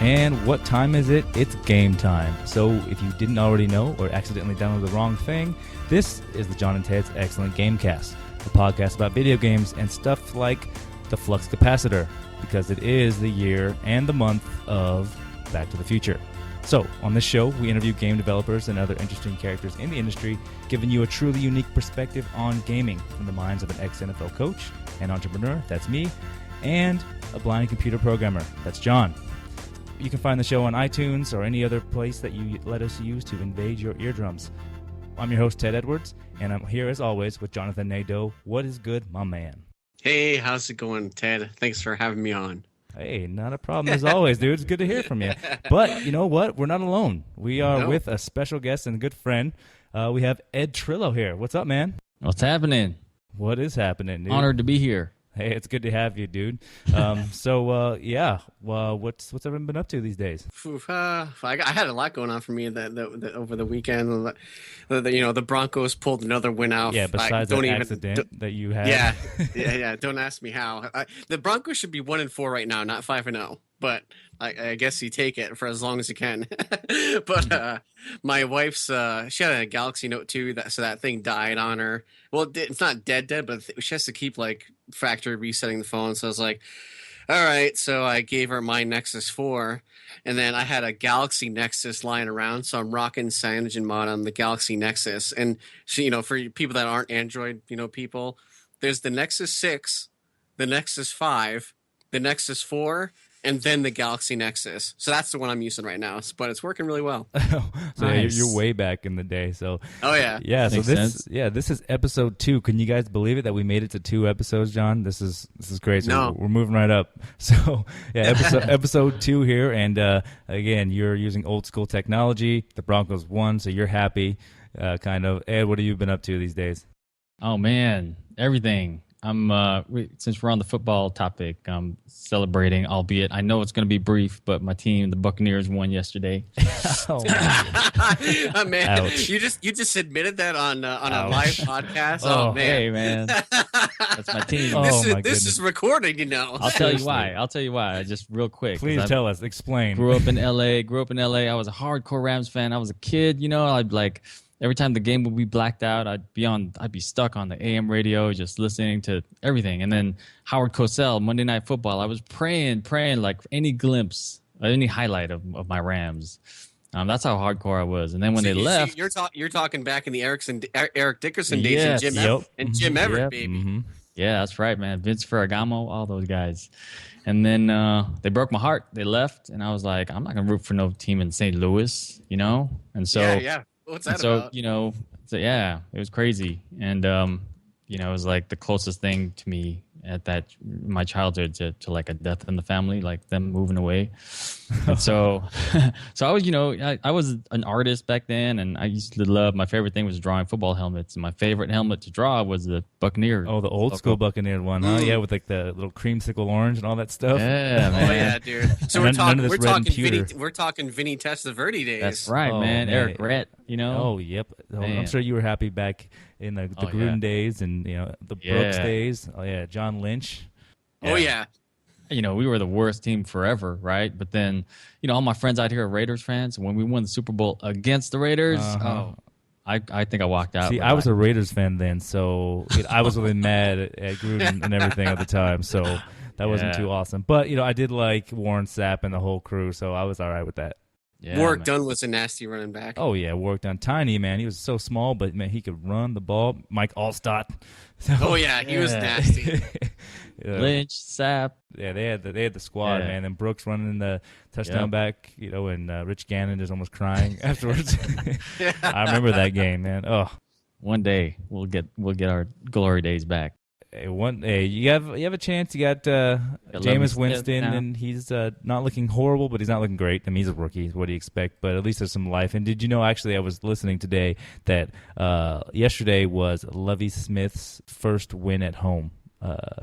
And what time is it? It's game time. So if you didn't already know or accidentally downloaded the wrong thing, this is the John and Ted's Excellent Gamecast, a podcast about video games and stuff like the flux capacitor, because it is the year and the month of Back to the Future. So on this show, we interview game developers and other interesting characters in the industry, giving you a truly unique perspective on gaming from the minds of an ex-NFL coach, an entrepreneur, that's me, and a blind computer programmer, that's John. You can find the show on iTunes or any other place that you let us use to invade your eardrums. I'm your host, Ted Edwards, and I'm here as always with Jonathan Nadeau. What is good, my man? Hey, how's it going, Ted? Thanks for having me on. Hey, not a problem as always, dude. It's good to hear from you. But you know what? We're not alone. We are with a special guest and a good friend. We have Ed Trillo here. What's up, man? What's happening? What is happening, dude? Honored to be here. Hey, it's good to have you, dude. What's everyone been up to these days? I had a lot going on for me over the weekend. The Broncos pulled another win out. Yeah, besides that accident that you had. Yeah. Don't ask me how. The Broncos should be 1-4 right now, not 5-0. But I guess you take it for as long as you can. But my wife's she had a Galaxy Note 2, so that thing died on her. Well, it's not dead, but she has to keep factory resetting the phone. So I was like, all right. So I gave her my Nexus 4, and then I had a Galaxy Nexus lying around. So I'm rocking CyanogenMod on the Galaxy Nexus. And so, for people that aren't Android, people, there's the Nexus 6, the Nexus 5, the Nexus 4, and then the Galaxy Nexus. So that's the one I'm using right now, but it's working really well. So nice. You're way back in the day. So yeah. So this is episode 2. Can you guys believe it that we made it to 2 episodes, John? This is great. So no. We're moving right up. So episode 2 here, and again, you're using old school technology. The Broncos won, so you're happy. Kind of. Ed, what have you been up to these days? Oh man, everything. Since we're on the football topic, I'm celebrating, albeit I know it's going to be brief, but my team, the Buccaneers, won yesterday. Oh, man. Ouch. You just admitted that on a live podcast. Oh, man. Hey, man. That's my team. This is recorded, I'll tell you why. Just real quick. Please tell us. Explain. Grew up in LA. I was a hardcore Rams fan. I was a kid, I'd every time the game would be blacked out, I'd be stuck on the AM radio, just listening to everything. And then Howard Cosell, Monday Night Football, I was praying like any glimpse, any highlight of my Rams. That's how hardcore I was. And then when they left, you're talking back in the Eric Dickerson days, and Jim Everett, baby. Mm-hmm. Yeah, that's right, man. Vince Ferragamo, all those guys. And then they broke my heart. They left, and I was like, I'm not gonna root for no team in St. Louis, And so yeah. What's that about? It was crazy. And, it was like the closest thing to me at that, my childhood to like a death in the family, like them moving away. And so I was, I was an artist back then, and I used to love, my favorite thing was drawing football helmets. And my favorite helmet to draw was the Buccaneers. Oh, the old school Buccaneer one, huh? Yeah, with like the little creamsicle orange and all that stuff. Yeah, man. Oh, yeah, dude. So we're talking Vinny Testaverde days. That's right, man. Eric Brett, Oh, yep. Man. I'm sure you were happy back in the Gruden days and, the Brooks days. Oh, yeah. John Lynch. Oh, yeah. We were the worst team forever, right? But then, all my friends out here are Raiders fans. When we won the Super Bowl against the Raiders, I think I walked out. See, I was a Raiders fan then, so I was really mad at Gruden and everything at the time, so that wasn't too awesome. But, I did like Warren Sapp and the whole crew, so I was all right with that. Yeah, Warwick Dunn was a nasty running back. Oh, yeah, Warwick Dunn. Tiny, man. He was so small, but, man, he could run the ball. Mike Allstott. So, he was nasty. Lynch, Sapp. Yeah, they had the squad, man. And Brooks running the touchdown back, and Rich Gannon is almost crying afterwards. I remember that game, man. Oh, one day we'll get our glory days back. Hey, you have a chance. You got Jameis Winston, and he's not looking horrible, but he's not looking great. I mean, he's a rookie. What do you expect? But at least there's some life. And did you know? Actually, I was listening today that yesterday was Lovie Smith's first win at home.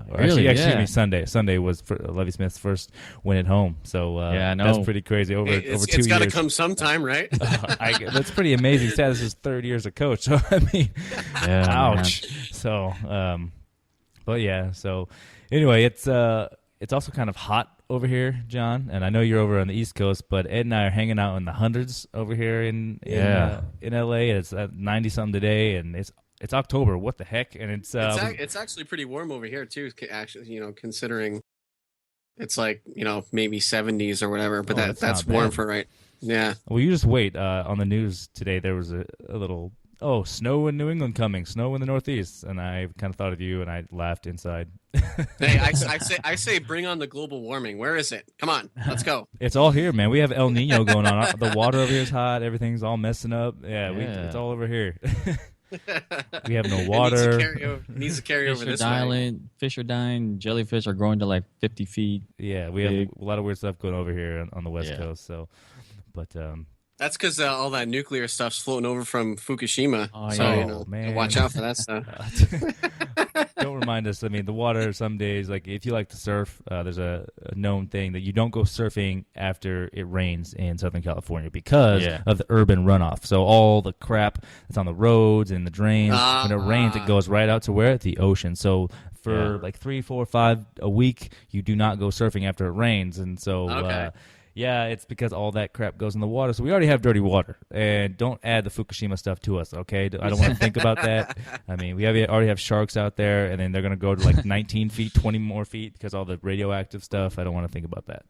Really? Excuse me. Sunday was for Lovie Smith's first win at home. So that's pretty crazy. Over 2 years, it's got to come sometime, right? That's pretty amazing. This is his third year as a coach. So I mean, ouch. Man. So, but yeah. So anyway, it's also kind of hot over here, John. And I know you're over on the East Coast, but Ed and I are hanging out in the hundreds over here in LA. It's 90 something today, and it's October. What the heck? And it's actually pretty warm over here too. Actually, considering it's like maybe 70s or whatever. But that's warm for right. Yeah. Well, you just wait. On the news today, there was a little snow in New England coming, snow in the Northeast, and I kind of thought of you, and I laughed inside. Hey, I say, bring on the global warming. Where is it? Come on, let's go. It's all here, man. We have El Nino going on. The water over here is hot. Everything's all messing up. It's all over here. We have no water. It needs to carry over this way. Fish are dying. Jellyfish are growing to like 50 feet. Yeah, we have a lot of weird stuff going over here on the West Coast. So, but that's because all that nuclear stuff's floating over from Fukushima. Man, watch out for that stuff. Don't remind us. I mean, the water some days, like if you like to surf, there's a known thing that you don't go surfing after it rains in Southern California because of the urban runoff. So all the crap that's on the roads and the drains, when it rains, it goes right out to where? The ocean. So for like 3, 4, 5 a week, you do not go surfing after it rains. And so it's because all that crap goes in the water. So we already have dirty water. And don't add the Fukushima stuff to us, okay? I don't want to think about that. I mean, we already have sharks out there, and then they're going to go to like 19 feet, 20 more feet because all the radioactive stuff. I don't want to think about that.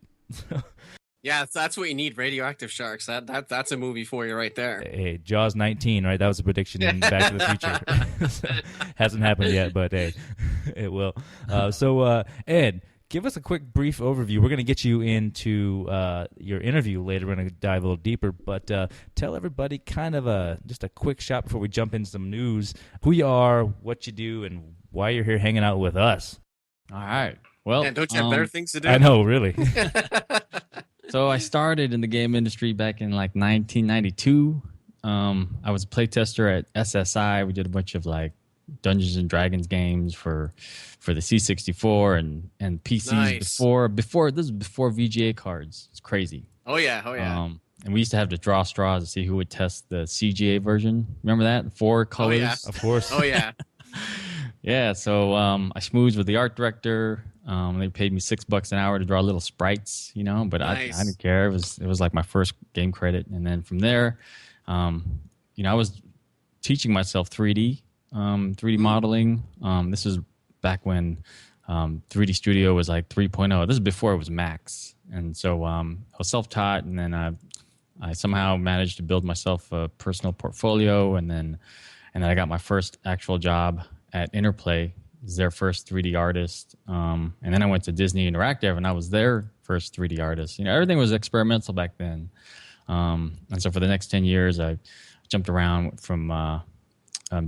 Yeah, that's what you need, radioactive sharks. That's a movie for you right there. Hey, Jaws 19, right? That was a prediction in Back to the Future. Hasn't happened yet, but hey, it will. Ed, give us a quick brief overview. We're going to get you into your interview later. We're going to dive a little deeper, but tell everybody kind of just a quick shot before we jump into some news, who you are, what you do, and why you're here hanging out with us. All right. Well, don't you have better things to do? I know, really. So I started in the game industry back in like 1992. I was a playtester at SSI. We did a bunch of like Dungeons and Dragons games for the C64 and PCs before this was before VGA cards. It's crazy. Oh yeah. And we used to have to draw straws to see who would test the CGA version. Remember that? 4 colors. Oh yeah. Of course. Oh yeah. Yeah. So I schmoozed with the art director. They paid me $6 an hour to draw little sprites, but nice. I didn't care. It was like my first game credit, and then from there, I was teaching myself 3D modeling. This was back when 3D Studio was like 3.0. This is before it was Max, and so I was self-taught, and then I somehow managed to build myself a personal portfolio, and then I got my first actual job at Interplay. Was their first 3D artist, and then I went to Disney Interactive, and I was their first 3D artist. Everything was experimental back then, and so for the next 10 years, I jumped around from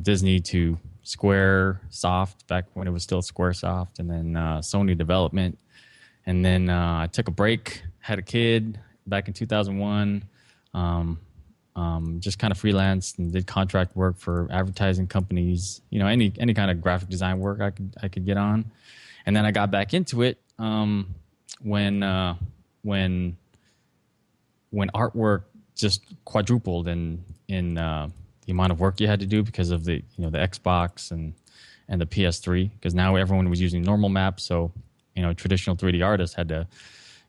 Disney to Squaresoft back when it was still Squaresoft, and then Sony Development, and then I took a break, had a kid back in 2001. Just kind of freelanced and did contract work for advertising companies, any kind of graphic design work I could get on. And then I got back into it when artwork just quadrupled in the amount of work you had to do because of the the Xbox and the PS3, because now everyone was using normal maps. So traditional 3D artists had to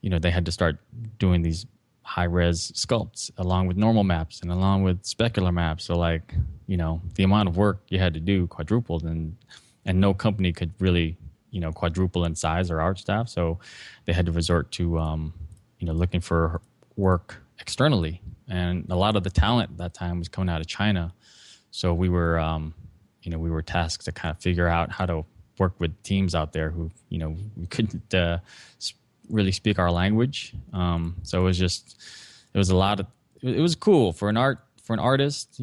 they had to start doing these high-res sculpts along with normal maps and along with specular maps. So the amount of work you had to do quadrupled, and no company could really quadruple in size or art staff. So they had to resort to looking for work externally, and a lot of the talent at that time was coming out of China. So we were we were tasked to kind of figure out how to work with teams out there who we couldn't really speak our language. So it was cool for an artist,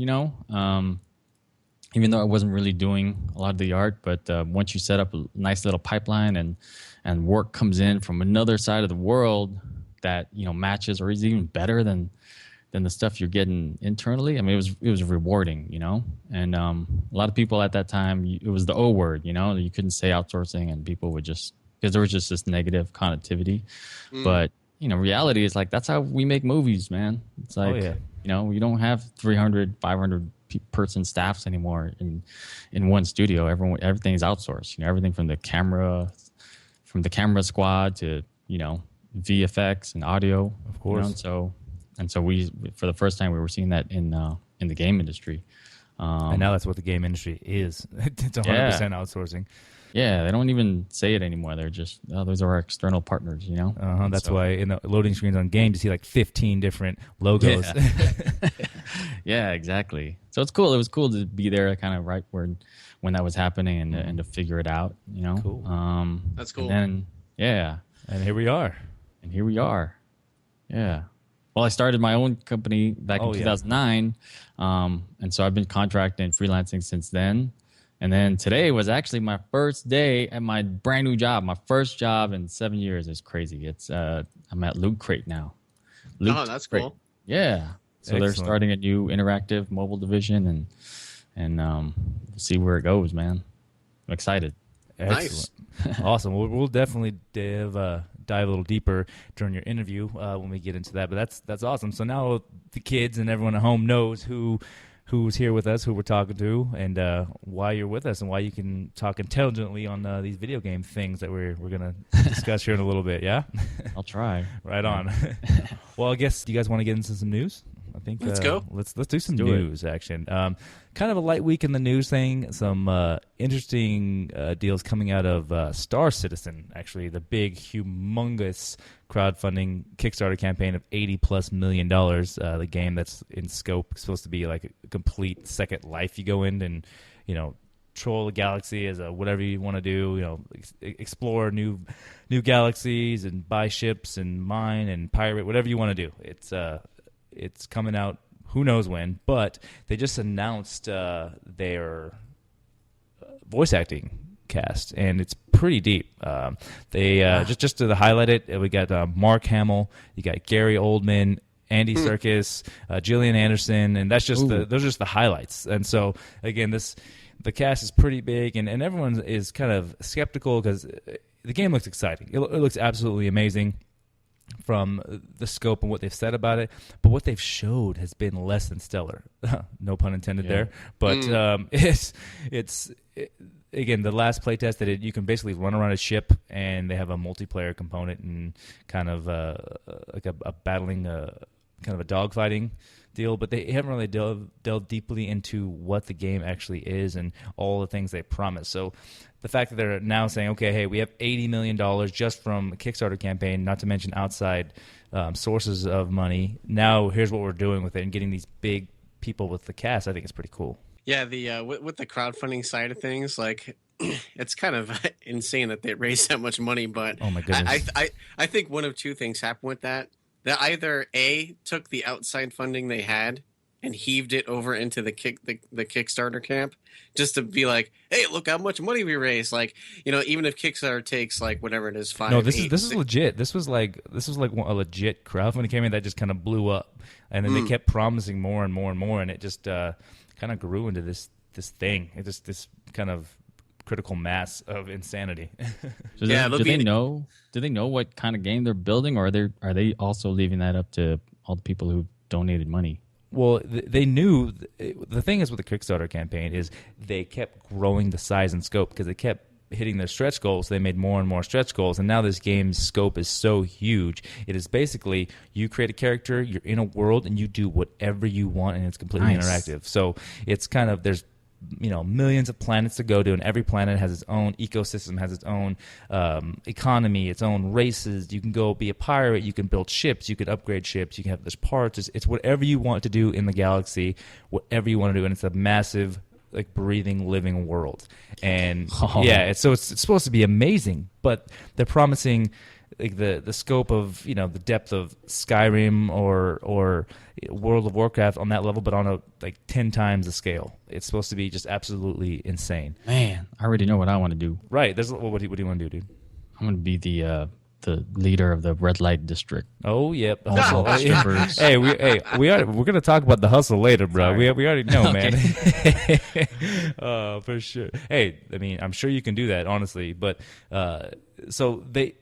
even though I wasn't really doing a lot of the art. But once you set up a nice little pipeline and work comes in from another side of the world that matches or is even better than the stuff you're getting internally. I mean, it was rewarding, And a lot of people at that time, it was the O word, You couldn't say outsourcing, and people would just, because there was just this negative connotivity. But reality is like that's how we make movies, man. It's like we don't have 300, 500 person staffs anymore in one studio. Everything's outsourced. Everything from the camera squad to VFX and audio, of course. And so we, for the first time, we were seeing that in the game industry. And now that's what the game industry is. It's 100% outsourcing. Yeah, they don't even say it anymore. They're just, those are our external partners, That's why in the loading screens on games, you see like 15 different logos. Yeah. Yeah, exactly. So it's cool. It was cool to be there kind of right when that was happening and to figure it out, Cool. That's cool. And then, And here we are. Yeah. Well, I started my own company back in 2009, and so I've been contracting and freelancing since then. And then today was actually my first day at my brand new job, my first job in 7 years. It's crazy. I'm at Loot Crate now. That's cool. Yeah. So they're starting a new interactive mobile division, and we'll see where it goes, man. I'm excited. Nice. Awesome. We'll definitely dive a little deeper during your interview when we get into that. But that's awesome. So now the kids and everyone at home knows who's here with us, who we're talking to, and why you're with us, and why you can talk intelligently on these video game things that we're going to discuss here in a little bit. Yeah? I'll try. Right on. Well, I guess you guys want to get into some news? I think let's go. Let's do some news action. Kind of a light week in the news thing. Some interesting deals coming out of Star Citizen. Actually, the big, humongous crowdfunding Kickstarter campaign of $80+ million. The game that's in scope, supposed to be like a complete Second Life. You go in and troll the galaxy as whatever you want to do. Explore new galaxies and buy ships and mine and pirate, whatever you want to do. It's coming out who knows when, but they just announced their voice acting cast, and it's pretty deep. Just to highlight it, we got Mark Hamill, you got Gary Oldman, Andy Serkis, Gillian Anderson, and those are just the highlights. And so again, the cast is pretty big, and everyone is kind of skeptical because the game looks exciting. It looks absolutely amazing from the scope and what they've said about it, but what they've showed has been less than stellar. No pun intended there. But it's again, the last playtest that you can basically run around a ship, and they have a multiplayer component and kind of like a battling, kind of a dogfighting deal, but they haven't really delved deeply into what the game actually is and all the things they promise. So the fact that they're now saying, okay, hey, we have $80 million just from a Kickstarter campaign, not to mention outside sources of money. Now here's what we're doing with it and getting these big people with the cast. I think it's pretty cool. Yeah, the with the crowdfunding side of things, like it's kind of insane that they raised that much money. But oh my goodness, I think one of two things happened with that. That either A, took the outside funding they had and heaved it over into the Kickstarter camp, just to be like, hey, look how much money we raised. Like, even if Kickstarter takes like whatever it is, 5. No, this is legit. This was like a legit crowdfunding campaign that just kind of blew up, and then they kept promising more and more and more, and it just kind of grew into this thing. It just this kind of critical mass of insanity. Do they know what kind of game they're building, or are they also leaving that up to all the people who donated money? Well, they knew. The thing is with the Kickstarter campaign is they kept growing the size and scope because they kept hitting their stretch goals. They made more and more stretch goals, and now this game's scope is so huge. It is basically you create a character, you're in a world, and you do whatever you want, and it's completely interactive. So it's kind of there's millions of planets to go to, and every planet has its own ecosystem, has its own economy, its own races. You can go be a pirate, you can build ships, you can upgrade ships, you can have there's parts. It's whatever you want to do in the galaxy, whatever you want to do, and it's a massive, like, breathing, living world. And it's supposed to be amazing, but they're promising like the scope of the depth of Skyrim or World of Warcraft on that level, but on a like 10 times the scale. It's supposed to be just absolutely insane. Man, I already know what I want to do. Right. What do you want to do, dude? I'm going to be the leader of the red light district. Oh, yep. The hustle. Strippers. We're going to talk about the hustle later, bro. Sorry. We already know, man. For sure. Hey, I mean, I'm sure you can do that, honestly. But so they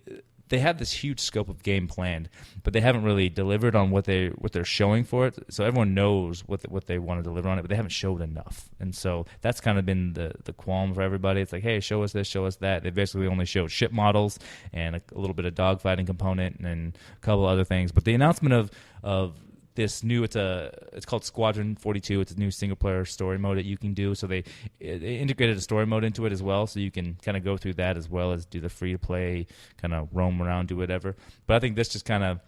have this huge scope of game planned, but they haven't really delivered on what they're showing for it. So everyone knows what they want to deliver on it, but they haven't showed enough. And so that's kind of been the qualm for everybody. It's like, hey, show us this, show us that. They basically only showed ship models and a little bit of dogfighting component and a couple other things. But the announcement of this new, it's called Squadron 42. It's a new single player story mode that you can do. So they integrated a story mode into it as well, so you can kind of go through that as well as do the free to play, kind of roam around, do whatever. But I think this just kind of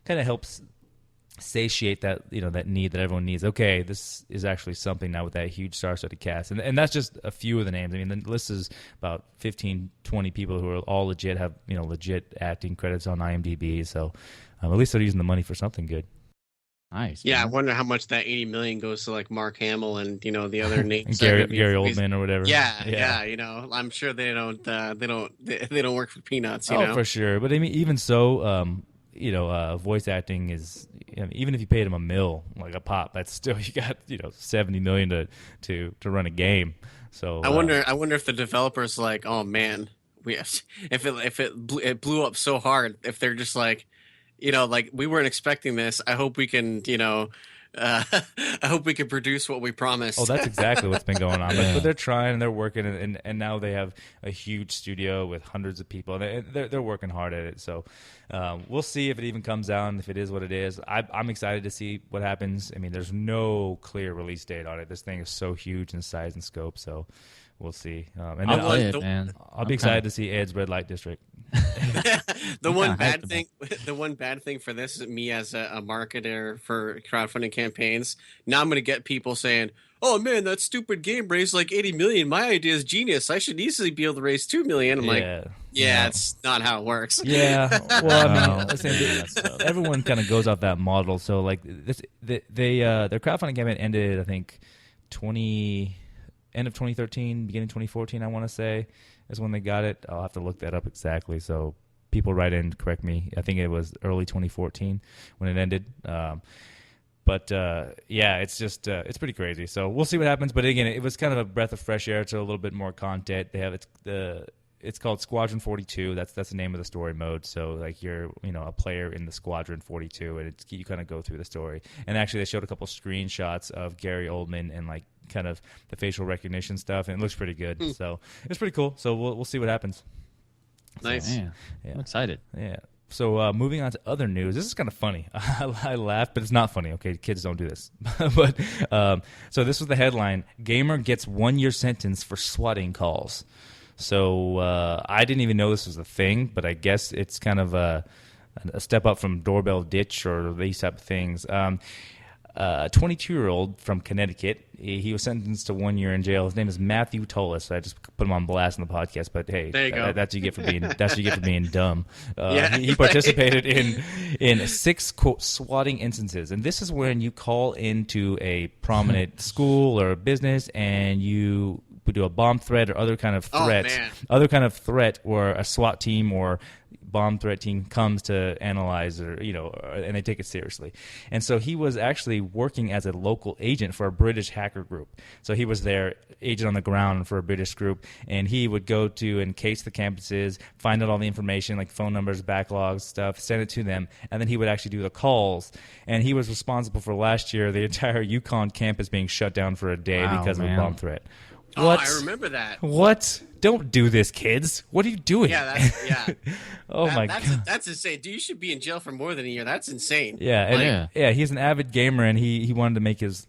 helps satiate that that need that everyone needs. Okay, this is actually something now with that huge star-studded cast, and that's just a few of the names. I mean, the list is about 15, 20 people who are all legit, have legit acting credits on IMDb. So at least they're using the money for something good. Nice. Yeah, man. I wonder how much that 80 million goes to like Mark Hamill and the other names. Gary Oldman or whatever. Yeah. I'm sure they don't work for peanuts. You know, for sure. But I mean, even so, voice acting is even if you paid him $1 million, like a pop, that's still you got $70 million to run a game. So I wonder if the developers like, oh man, if it blew up so hard, if they're just like, like we weren't expecting this. I hope we can, I hope we can produce what we promised. Oh, that's exactly what's been going on. But they're trying and they're working, and now they have a huge studio with hundreds of people. They're working hard at it. So we'll see if it even comes out and if it is what it is. I'm excited to see what happens. I mean, there's no clear release date on it. This thing is so huge in size and scope. So we'll see. And I'll play it, man. I'll be excited to see Ed's Red Light District. The one bad thing for this is me as a marketer for crowdfunding campaigns. Now I'm going to get people saying, "Oh man, that stupid game raised like 80 million. My idea is genius. I should easily be able to raise 2 million." I'm like, "Yeah, it's not how it works." Yeah. Well, I mean, listen, everyone kind of goes off that model. So like this, their crowdfunding campaign ended, I think, end of 2013, beginning 2014, I want to say, is when they got it. I'll have to look that up exactly. So people write in, correct me. I think it was early 2014 when it ended. But it's just it's pretty crazy. So we'll see what happens. But again, it was kind of a breath of fresh air to a little bit more content. They have it's called Squadron 42. That's the name of the story mode. So like you're a player in the Squadron 42, and you kind of go through the story. And actually, they showed a couple screenshots of Gary Oldman and like kind of the facial recognition stuff, and it looks pretty good. So it's pretty cool. So we'll see what happens. Nice. So, I'm excited. Yeah. So moving on to other news. This is kind of funny. I laugh, but it's not funny. Okay, kids don't do this. But so this was the headline: Gamer gets 1-year sentence for swatting calls. So I didn't even know this was a thing, but I guess it's kind of a step up from doorbell ditch or these type of things. A 22-year-old from Connecticut. He was sentenced to 1 year in jail. His name is Matthew Tullis. I just put him on blast in the podcast, but hey, there you go. That's what you get for being dumb. He participated in 6 quote swatting instances, and this is when you call into a prominent school or a business and you would do a bomb threat or other kind of threat, where a SWAT team or bomb threat team comes to analyze and they take it seriously. And so he was actually working as a local agent for a British hacker group. So he was their agent on the ground for a British group, and he would go to and case the campuses, find out all the information like phone numbers, backlogs, stuff, send it to them, and then he would actually do the calls. And he was responsible for last year the entire Yukon campus being shut down for a day because of a bomb threat. What? Oh, I remember that. What? Don't do this, kids. What are you doing? Yeah. My God. That's insane. Dude, you should be in jail for more than a year. That's insane. Yeah, he's an avid gamer, and he wanted to make his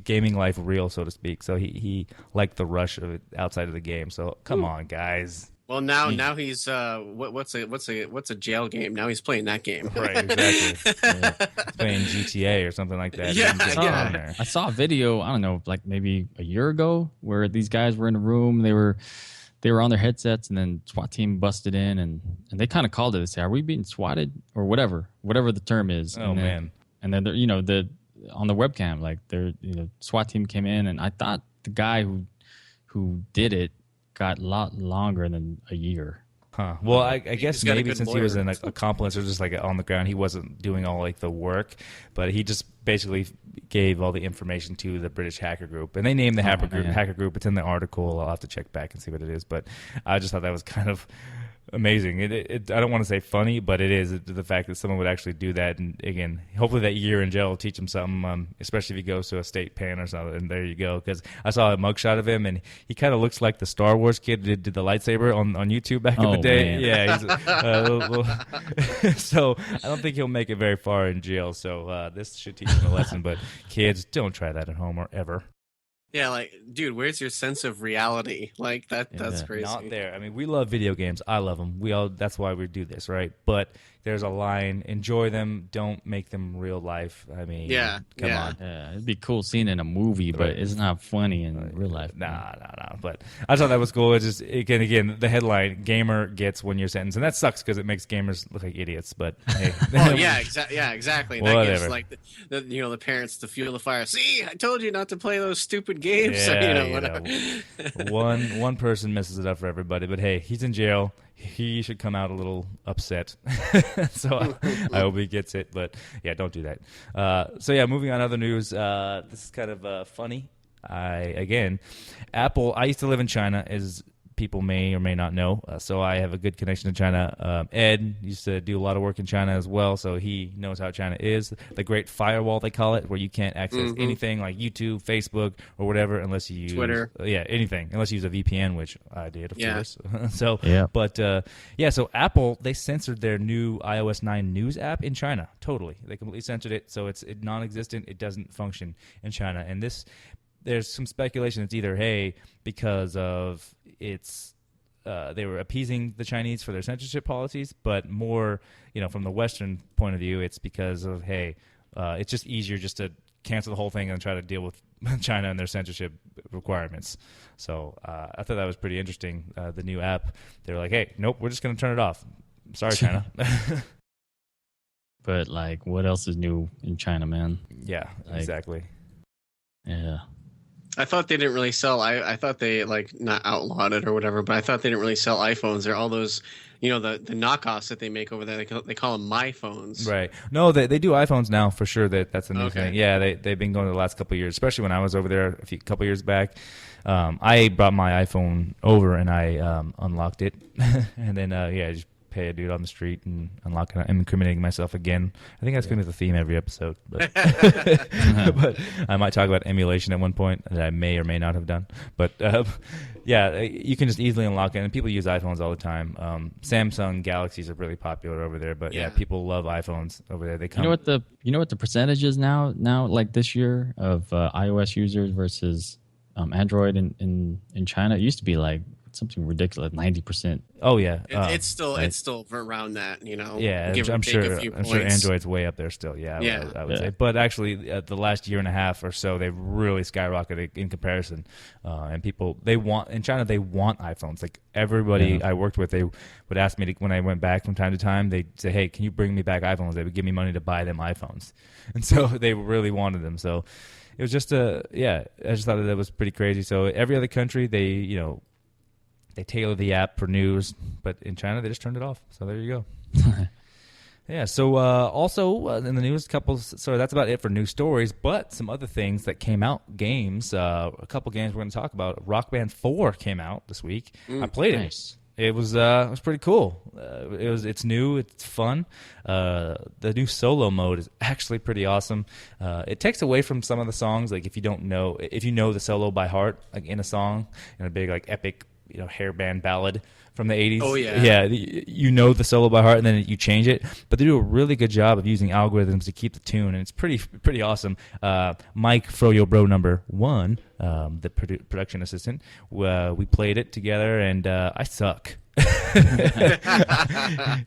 gaming life real, so to speak. So he liked the rush of it outside of the game. So come on, guys. Well, now he's what's a jail game? Now he's playing that game. Right, exactly. He's playing GTA or something like that. Yeah. I saw a video, I don't know, like maybe a year ago, where these guys were in a room. They were they were on their headsets, and then SWAT team busted in, and they kind of called it. They say, "Are we being swatted?" or whatever the term is. Oh, man. And then you know, on the webcam, like SWAT team came in, and I thought the guy who did it got a lot longer than a year. Huh. Well, I guess maybe since he was lawyer. an accomplice or just like on the ground, he wasn't doing all like the work, but he just basically gave all the information to the British hacker group, and they named the hacker group. It's in the article. I'll have to check back and see what it is, but I just thought that was kind of amazing. I don't want to say funny, but it is the fact that someone would actually do that. And again, hopefully that year in jail will teach him something, especially if he goes to a state pen or something. And there you go. Because I saw a mugshot of him, and he kind of looks like the Star Wars kid did the lightsaber on YouTube back in the day. Man. Yeah. So I don't think he'll make it very far in jail. So this should teach him a lesson. But kids, don't try that at home or ever. Yeah, like, dude, where's your sense of reality? Like that's crazy. Not there. I mean, we love video games. I love them. That's why we do this, right? But there's a line. Enjoy them. Don't make them real life. I mean, come on. Yeah, it'd be cool seeing it in a movie, but it's not funny in real life. Nah. But I thought that was cool. It's just again the headline: gamer gets 1 year sentence, and that sucks because it makes gamers look like idiots. But hey, exactly. Whatever. That gives like the parents to fuel the fire. See, I told you not to play those stupid games. Yeah, whatever. One person messes it up for everybody. But hey, he's in jail. He should come out a little upset. So I hope he gets it. But yeah, don't do that. So yeah, moving on to other news. This is kind of funny. Apple. I used to live in China, as people may or may not know. So I have a good connection to China. Ed used to do a lot of work in China as well, so he knows how China is. The Great Firewall, they call it, where you can't access anything like YouTube, Facebook, or whatever unless you use Twitter. Anything unless you use a VPN, which I did, of course. So so Apple, they censored their new iOS 9 news app in China. Totally, they completely censored it, so it's non-existent. It doesn't function in China, and this. There's some speculation it's either, because of they were appeasing the Chinese for their censorship policies, but more, from the Western point of view, it's because of, it's just easier just to cancel the whole thing and try to deal with China and their censorship requirements. So I thought that was pretty interesting. The new app, they were like, hey, nope, we're just going to turn it off. Sorry, China. But, like, what else is new in China, man? Yeah, exactly. Yeah. I thought they didn't really sell. I thought they not outlawed it or whatever, but I thought they didn't really sell iPhones. They're all those, the knockoffs that they make over there. They call them my phones. Right. No, they do iPhones now for sure. That's a new thing. Yeah, they've been going the last couple of years, especially when I was over there a couple of years back. I brought my iPhone over and I unlocked it, and then just pay a dude on the street and unlock it. I'm incriminating myself again. I think that's going to be the theme every episode. But, but I might talk about emulation at one point that I may or may not have done. But you can just easily unlock it, and people use iPhones all the time. Samsung Galaxies are really popular over there, but people love iPhones over there. They come. You know what the percentage is now like this year of iOS users versus Android in China? It used to be like something ridiculous, 90%. Oh yeah, it's still around that, Yeah, I'm sure points. Android's way up there still. Yeah, I would say. But actually, the last year and a half or so, they've really skyrocketed in comparison. And people in China they want iPhones. Like everybody I worked with, they would ask me when I went back from time to time. They'd say, "Hey, can you bring me back iPhones?" They would give me money to buy them iPhones, and so they really wanted them. So it was just I just thought that was pretty crazy. So every other country, they tailor the app for news, but in China, they just turned it off. So there you go. Yeah, so also in the news, so that's about it for news stories, but some other things that came out, games, a couple games we're going to talk about. Rock Band 4 came out this week. I played it. It was pretty cool. It's new, it's fun. The new solo mode is actually pretty awesome. It takes away from some of the songs, like if you know the solo by heart, like in a song, in a big like epic hair band ballad from the 80s. Oh, yeah. Yeah, the solo by heart, and then you change it. But they do a really good job of using algorithms to keep the tune, and it's pretty awesome. Mike Froyo Bro number 1, the production assistant, we played it together, and I suck.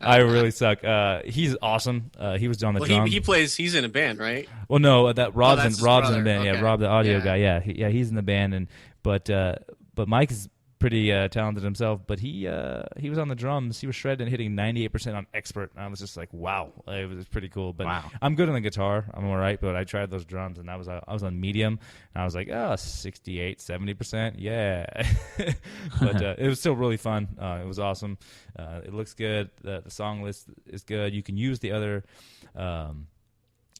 I really suck. He's awesome. He was on the drum. He's in a band, right? Well, no, that Rob's in a band. Okay. Yeah, Rob, the audio guy. Yeah, he's in the band, but Mike is pretty talented himself, but he was on the drums. He was shredding, hitting 98% on expert. And I was just like, wow, it was pretty cool. But Wow. I'm good on the guitar. I'm all right, but I tried those drums, and I was on medium, and I was like, 68, 70%, yeah. But it was still really fun. It was awesome. It looks good. The song list is good. You can use the other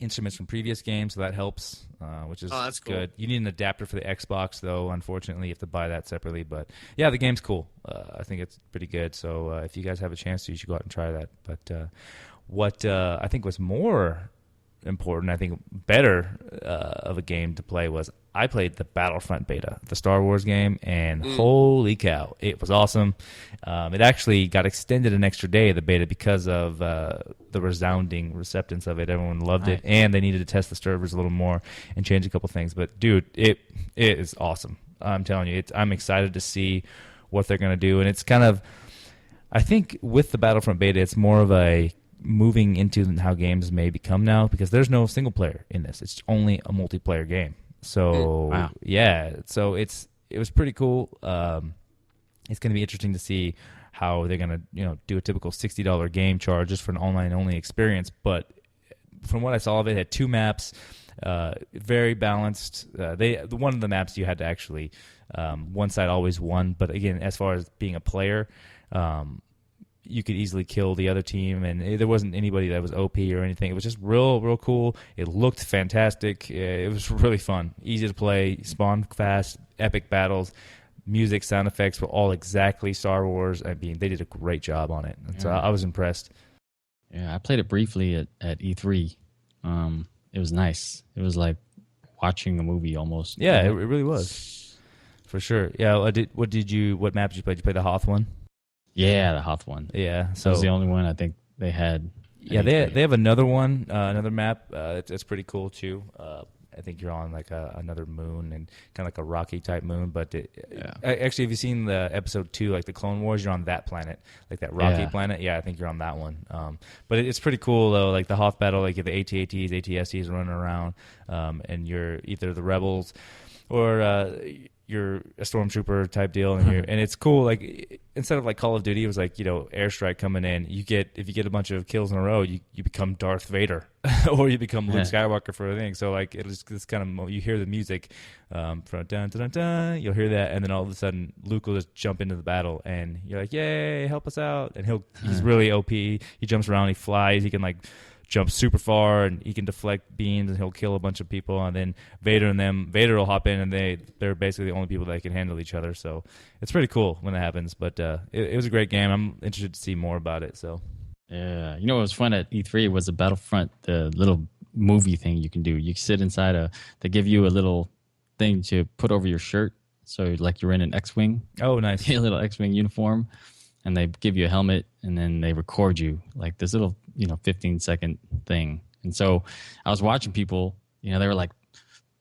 instruments from previous games, so that helps, which is that's cool. good. You need an adapter for the Xbox, though. Unfortunately, you have to buy that separately. But yeah, the game's cool. I think it's pretty good. So if you guys have a chance to, you should go out and try that. But what I think was more important, I think better of a game to play was I played the Battlefront beta, the Star Wars game, and holy cow, it was awesome. It actually got extended an extra day, the beta, because of the resounding receptance of it. Everyone loved it, and they needed to test the servers a little more and change a couple things. But dude, it is awesome. I'm telling you, I'm excited to see what they're going to do, and it's kind of, I think with the Battlefront beta, it's more of a moving into how games may become now, because there's no single player in this. It's only a multiplayer game. So Wow. yeah, so it was pretty cool. It's going to be interesting to see how they're going to do a typical $60 game charge just for an online only experience. But from what I saw of it, had 2 maps, very balanced. One of the maps you had to actually one side always won. But again, as far as being a player, you could easily kill the other team, and there wasn't anybody that was OP or anything. It was just real cool. It looked fantastic. It was really fun, easy to play, spawn fast, epic battles, music, sound effects were all exactly Star Wars. I mean, they did a great job on it, and so I was impressed. Yeah, I played it briefly at E3. It was nice. It was like watching a movie almost. Yeah, it really was, for sure. Yeah, what map did you play? Did you play the Hoth one? Yeah, the Hoth one. Yeah, So that was the only one I think they had. Yeah, they have another one, another map. It's pretty cool too. I think you're on like another moon, and kind of like a rocky type moon. But actually, have you seen the episode 2, like the Clone Wars? You're on that planet, like that rocky planet. Yeah, I think you're on that one. But it's pretty cool though. Like the Hoth battle, like you have the AT-ATs, ATSTs running around, and you're either the rebels or you're a stormtrooper type deal, and it's cool. Like instead of like Call of Duty, it was like airstrike coming in. If you get a bunch of kills in a row, you become Darth Vader, or you become Luke Skywalker for a thing. So like it's kind of, you hear the music from dun dun dun dun, you'll hear that, and then all of a sudden Luke will just jump into the battle, and you're like, yay, help us out! And he's really OP. He jumps around, he flies, he can like jump super far, and he can deflect beams, and he'll kill a bunch of people. And then Vader will hop in, and they're basically the only people that can handle each other. So it's pretty cool when that happens. But it was a great game. I'm interested to see more about it. So yeah, what was fun at E3 was the Battlefront, the little movie thing you can do. You sit inside they give you a little thing to put over your shirt, so like you're in an X-wing. Oh, nice. A little X-wing uniform, and they give you a helmet, and then they record you like this little 15-second thing. And so I was watching people, they were like,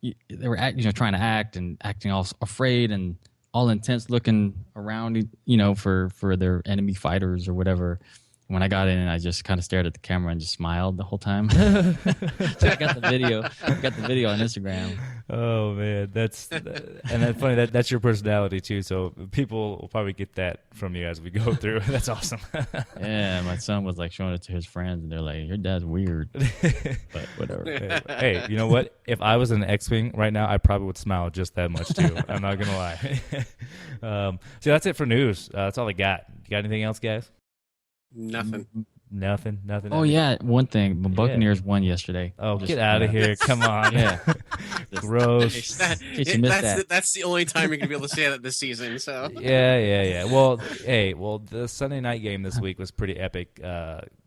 they were trying to act and acting all afraid and all intense, looking around, for their enemy fighters or whatever. When I got in, I just kind of stared at the camera and just smiled the whole time. So I got the video on Instagram. Oh man, that's funny. That's your personality too. So people will probably get that from you as we go through. That's awesome. Yeah, my son was like showing it to his friends, and they're like, "Your dad's weird," but whatever. Hey, you know what? If I was in an X-wing right now, I probably would smile just that much too. I'm not gonna lie. So that's it for news. That's all I got. You got anything else, guys? Nothing. Nothing. Oh yeah, one thing. The Buccaneers won yesterday. Oh, get out of here! Come on. Yeah. Gross. That's the only time you're gonna be able to say that this season. So yeah. Well, the Sunday night game this week was pretty epic.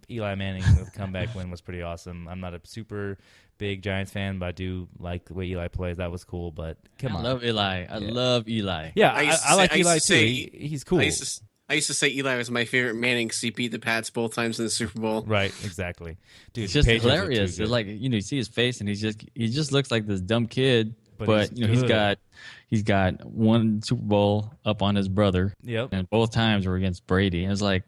Eli Manning with a comeback win was pretty awesome. I'm not a super big Giants fan, but I do like the way Eli plays. That was cool. But come on, I love Eli. I love Eli. Yeah, I like Eli too. He's cool. I used to say Eli was my favorite Manning because he beat the Pats both times in the Super Bowl. Right, exactly. Dude, it's just hilarious. It's like you see his face, and he just looks like this dumb kid. But he's got one Super Bowl up on his brother. Yep. And both times were against Brady. And it's like,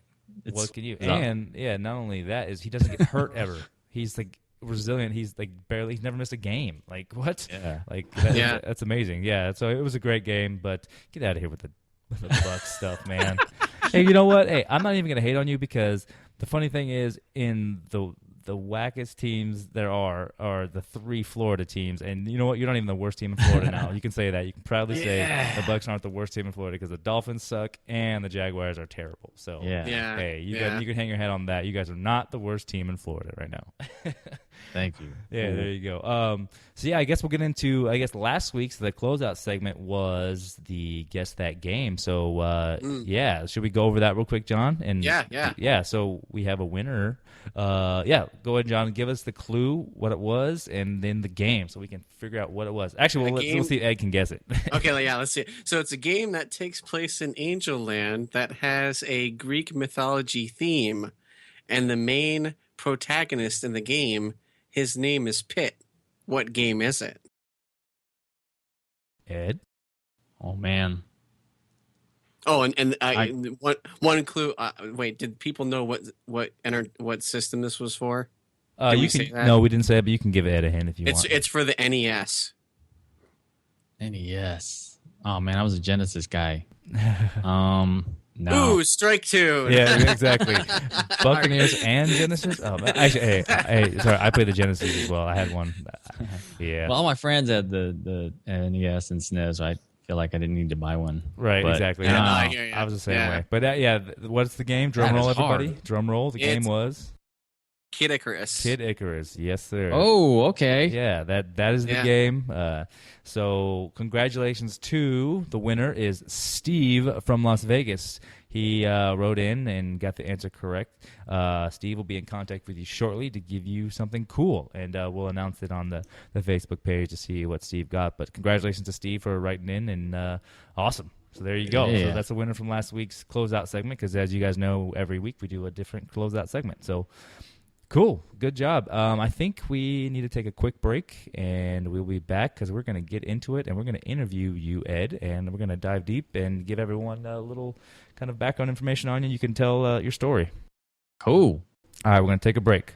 what can you? And not only that is he doesn't get hurt ever. He's like resilient. He's like he's never missed a game. Like what? Yeah. Like that's amazing. Yeah. So it was a great game, but get out of here with the the Bucks stuff, man. Hey, you know what? Hey, I'm not even gonna hate on you because the funny thing is, in the wackest teams there are the 3 Florida teams, and you know what? You're not even the worst team in Florida now. You can say that. You can proudly say the Bucks aren't the worst team in Florida because the Dolphins suck and the Jaguars are terrible. So hey, you can hang your head on that. You guys are not the worst team in Florida right now. Thank you. Yeah, there you go. So yeah, I guess we'll get into last week's the closeout segment was the Guess That Game. So yeah, should we go over that real quick, John? And yeah. So we have a winner. Go ahead, John. Give us the clue what it was, and then the game, so we can figure out what it was. Actually, let's see if Ed can guess it. Okay, yeah, let's see. So it's a game that takes place in Angel Land that has a Greek mythology theme, and the main protagonist in the game, his name is Pitt. What game is it? Ed? Oh, man. Oh, and one clue. Wait, did people know what system this was for? You can. No, we didn't say it, but you can give Ed a hint if you want. It's for the NES. NES. Oh man, I was a Genesis guy. No. Ooh, strike 2. Yeah, exactly. Buccaneers and Genesis. Oh, actually, hey, sorry, I played the Genesis as well. I had one. Yeah. Well, all my friends had the NES and SNES. So I feel like I didn't need to buy one. Right. Exactly. Yeah, I hear you. I was the same way. But what's the game? Drum roll, everybody. Hard. Drum roll. The game was Kid Icarus. Kid Icarus. Yes, sir. Oh, okay. Yeah, that is the game. So congratulations to the winner is Steve from Las Vegas. He wrote in and got the answer correct. Steve will be in contact with you shortly to give you something cool, and we'll announce it on the Facebook page to see what Steve got. But congratulations to Steve for writing in, and awesome. So there you go. Yeah. So that's the winner from last week's closeout segment, because as you guys know, every week we do a different closeout segment. So cool. Good job. I think we need to take a quick break, and we'll be back because we're going to get into it, and we're going to interview you, Ed, and we're going to dive deep and give everyone a little kind of background information on you. You can tell your story. Cool. All right, we're going to take a break.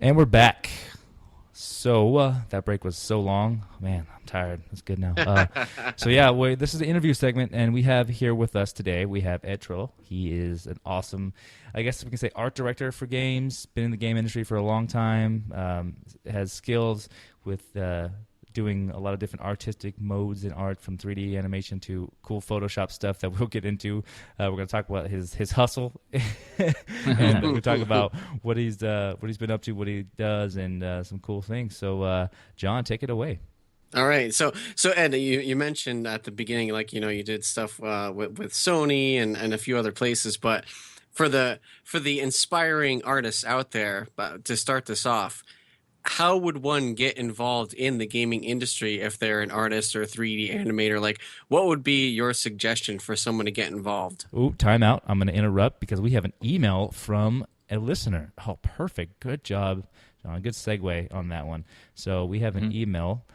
And we're back. So that break was so long. Man, I'm tired. It's good now. So yeah, this is the interview segment, and we have here with us today, we have Ed Trillo. He is an awesome, I guess we can say, art director for games, been in the game industry for a long time, has skills with doing a lot of different artistic modes in art, from 3D animation to cool Photoshop stuff that we'll get into. We're going to talk about his hustle, and we'll talk about what he's been up to, what he does, and some cool things. So, John, take it away. All right. So Ed, you mentioned at the beginning, like, you did stuff with Sony and a few other places, but for the inspiring artists out there, to start this off, how would one get involved in the gaming industry if they're an artist or a 3D animator? Like, what would be your suggestion for someone to get involved? Ooh, time out. I'm going to interrupt because we have an email from a listener. Oh, perfect. Good job, John. Good segue on that one. So we have an email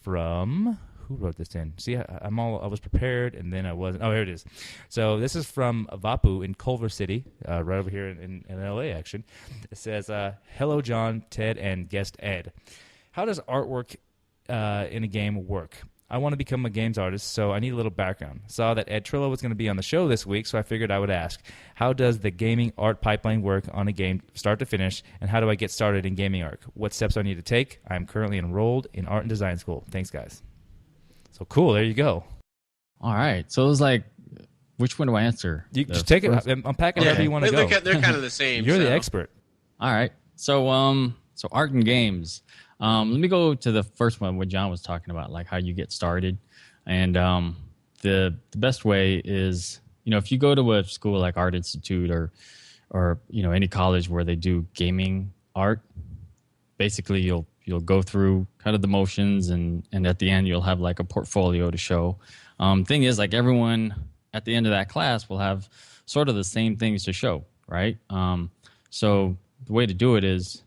from... Who wrote this in? See, I was prepared, and then I wasn't. Oh, here it is. So this is from Vapu in Culver City, right over here in LA, actually. It says, hello, John, Ted, and guest Ed. How does artwork in a game work? I want to become a games artist, so I need a little background. Saw that Ed Trillo was going to be on the show this week, so I figured I would ask, how does the gaming art pipeline work on a game start to finish, and how do I get started in gaming art? What steps do I need to take? I'm currently enrolled in art and design school. Thanks, guys. So cool. There you go. All right. So it was like, which one do I answer? You just take it. Unpack it however you want to go. They're kind of the same. You're the expert. All right. So art and games. Let me go to the first one, what John was talking about, like how you get started. And the best way is, if you go to a school like Art Institute or any college where they do gaming art, basically you'll go through kind of the motions, and at the end you'll have like a portfolio to show. Thing is, like, everyone at the end of that class will have sort of the same things to show, right? So the way to do it is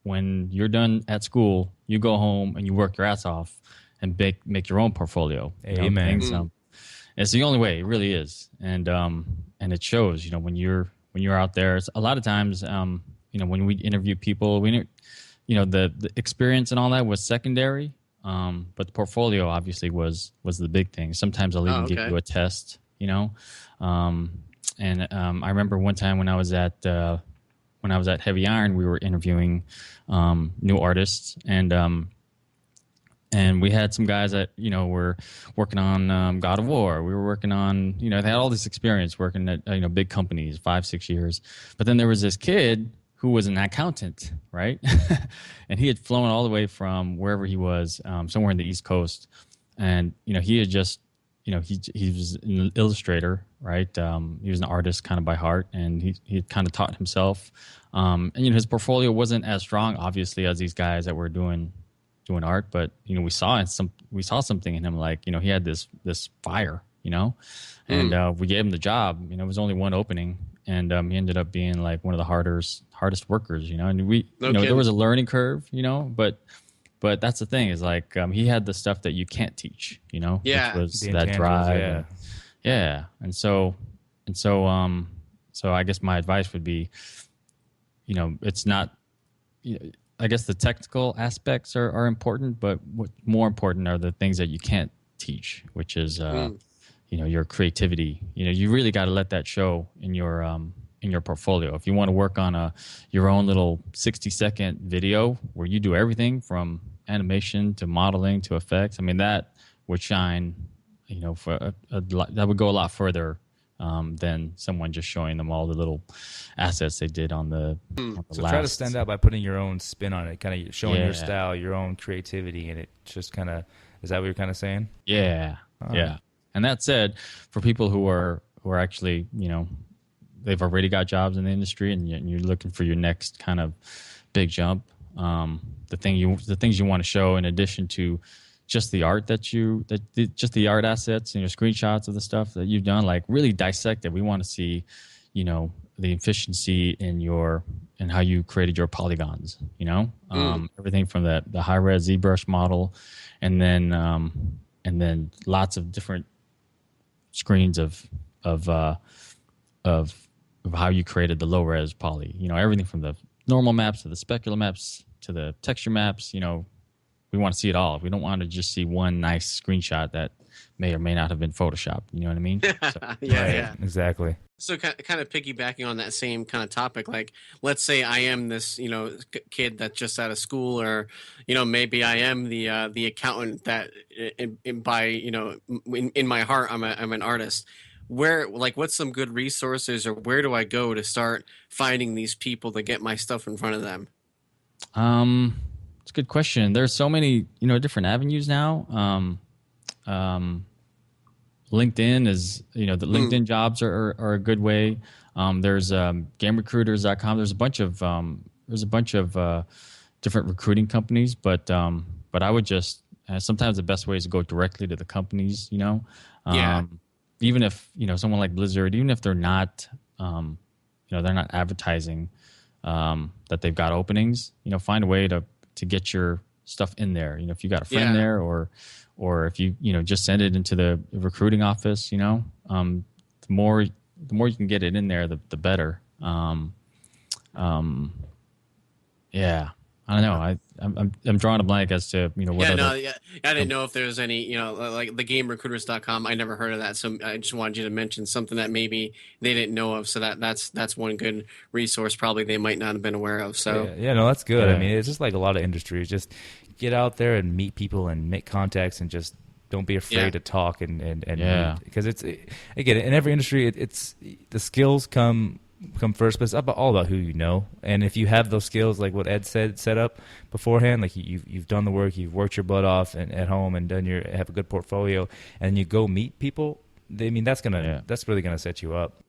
when you're done at school, you go home and you work your ass off and make your own portfolio. Amen. It's the only way. It really is, and it shows. When you're out there, it's, a lot of times, when we interview people, the experience and all that was secondary, but the portfolio obviously was the big thing. Sometimes I'll even give you a test. I remember one time when I was at Heavy Iron, we were interviewing new artists, and we had some guys that were working on God of War. We were working on they had all this experience working at big companies, 5-6 years. But then there was this kid who was an accountant, right? And he had flown all the way from wherever he was, somewhere in the East Coast, and he had just he was an illustrator, right? He was an artist kind of by heart, and he kind of taught himself. And his portfolio wasn't as strong, obviously, as these guys that were doing art, but we saw something in him, like he had this fire, and we gave him the job. It was only one opening, and he ended up being like one of the hardest workers, and there was a learning curve, but that's the thing, is like he had the stuff that you can't teach, which was that drive. And so I guess my advice would be, it's not, I guess the technical aspects are important, but what's more important are the things that you can't teach, which is your creativity. You really got to let that show in your portfolio. If you want to work on your own little 60-second video where you do everything from animation to modeling to effects, I mean, that would shine. That would go a lot further than someone just showing them all the little assets they did on the So try to stand out by putting your own spin on it, kind of showing your style, your own creativity, and it just kind of, is that what you're kind of saying? Yeah. And that said, for people who are actually, they've already got jobs in the industry, and you're looking for your next kind of big jump, the things you want to show, in addition to just the art just the art assets and your screenshots of the stuff that you've done, like really dissect it. We want to see, the efficiency in how you created your polygons, everything from the high res ZBrush model, and then lots of different screens of how you created the low res poly, everything from the normal maps to the specular maps to the texture maps, we want to see it all. We don't want to just see one nice screenshot that may or may not have been photoshopped. You know what I mean? So, yeah, exactly. So kind of piggybacking on that same kind of topic, like let's say I am this kid that's just out of school, or maybe I am the accountant that in my heart I'm an artist. Where, like, what's some good resources, or where do I go to start finding these people to get my stuff in front of them? It's a good question. There's so many, different avenues now. LinkedIn is, the LinkedIn jobs are a good way. There's GameRecruiters.com. There's a bunch of different recruiting companies, but I would just sometimes the best way is to go directly to the companies. Even if someone like Blizzard, even if they're not, they're not advertising that they've got openings. Find a way to get your stuff in there. If you got a friend there, or if you just send it into the recruiting office. The more you can get it in there, the better. I don't know. I'm drawing a blank as to what. I didn't know if there was any like the GameRecruiters.com. I never heard of that, so I just wanted you to mention something that maybe they didn't know of. So that's one good resource probably they might not have been aware of. So no, that's good. I mean, it's just like a lot of industries. Just get out there and meet people and make contacts, and just don't be afraid to talk and because it's again, in every industry it's the skills come first, but it's all about who you know. And if you have those skills, like what Ed said, set up beforehand, like you've done the work, you've worked your butt off and at home and have a good portfolio, and you go meet people, that's really gonna set you up.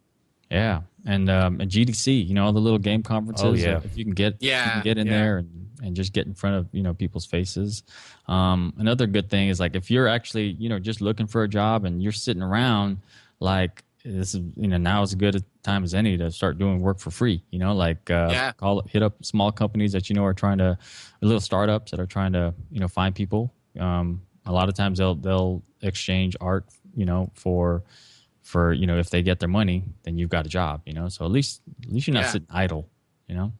Yeah, and GDC, all the little game conferences. If you can get in there and just get in front of people's faces. Another good thing is, like, if you're actually just looking for a job and you're sitting around, like, this is, now is as good a time as any to start doing work for free. Like hit up small companies that are trying to, little startups that are trying to find people. A lot of times they'll exchange art for if they get their money, then you've got a job. So at least you're not sitting idle.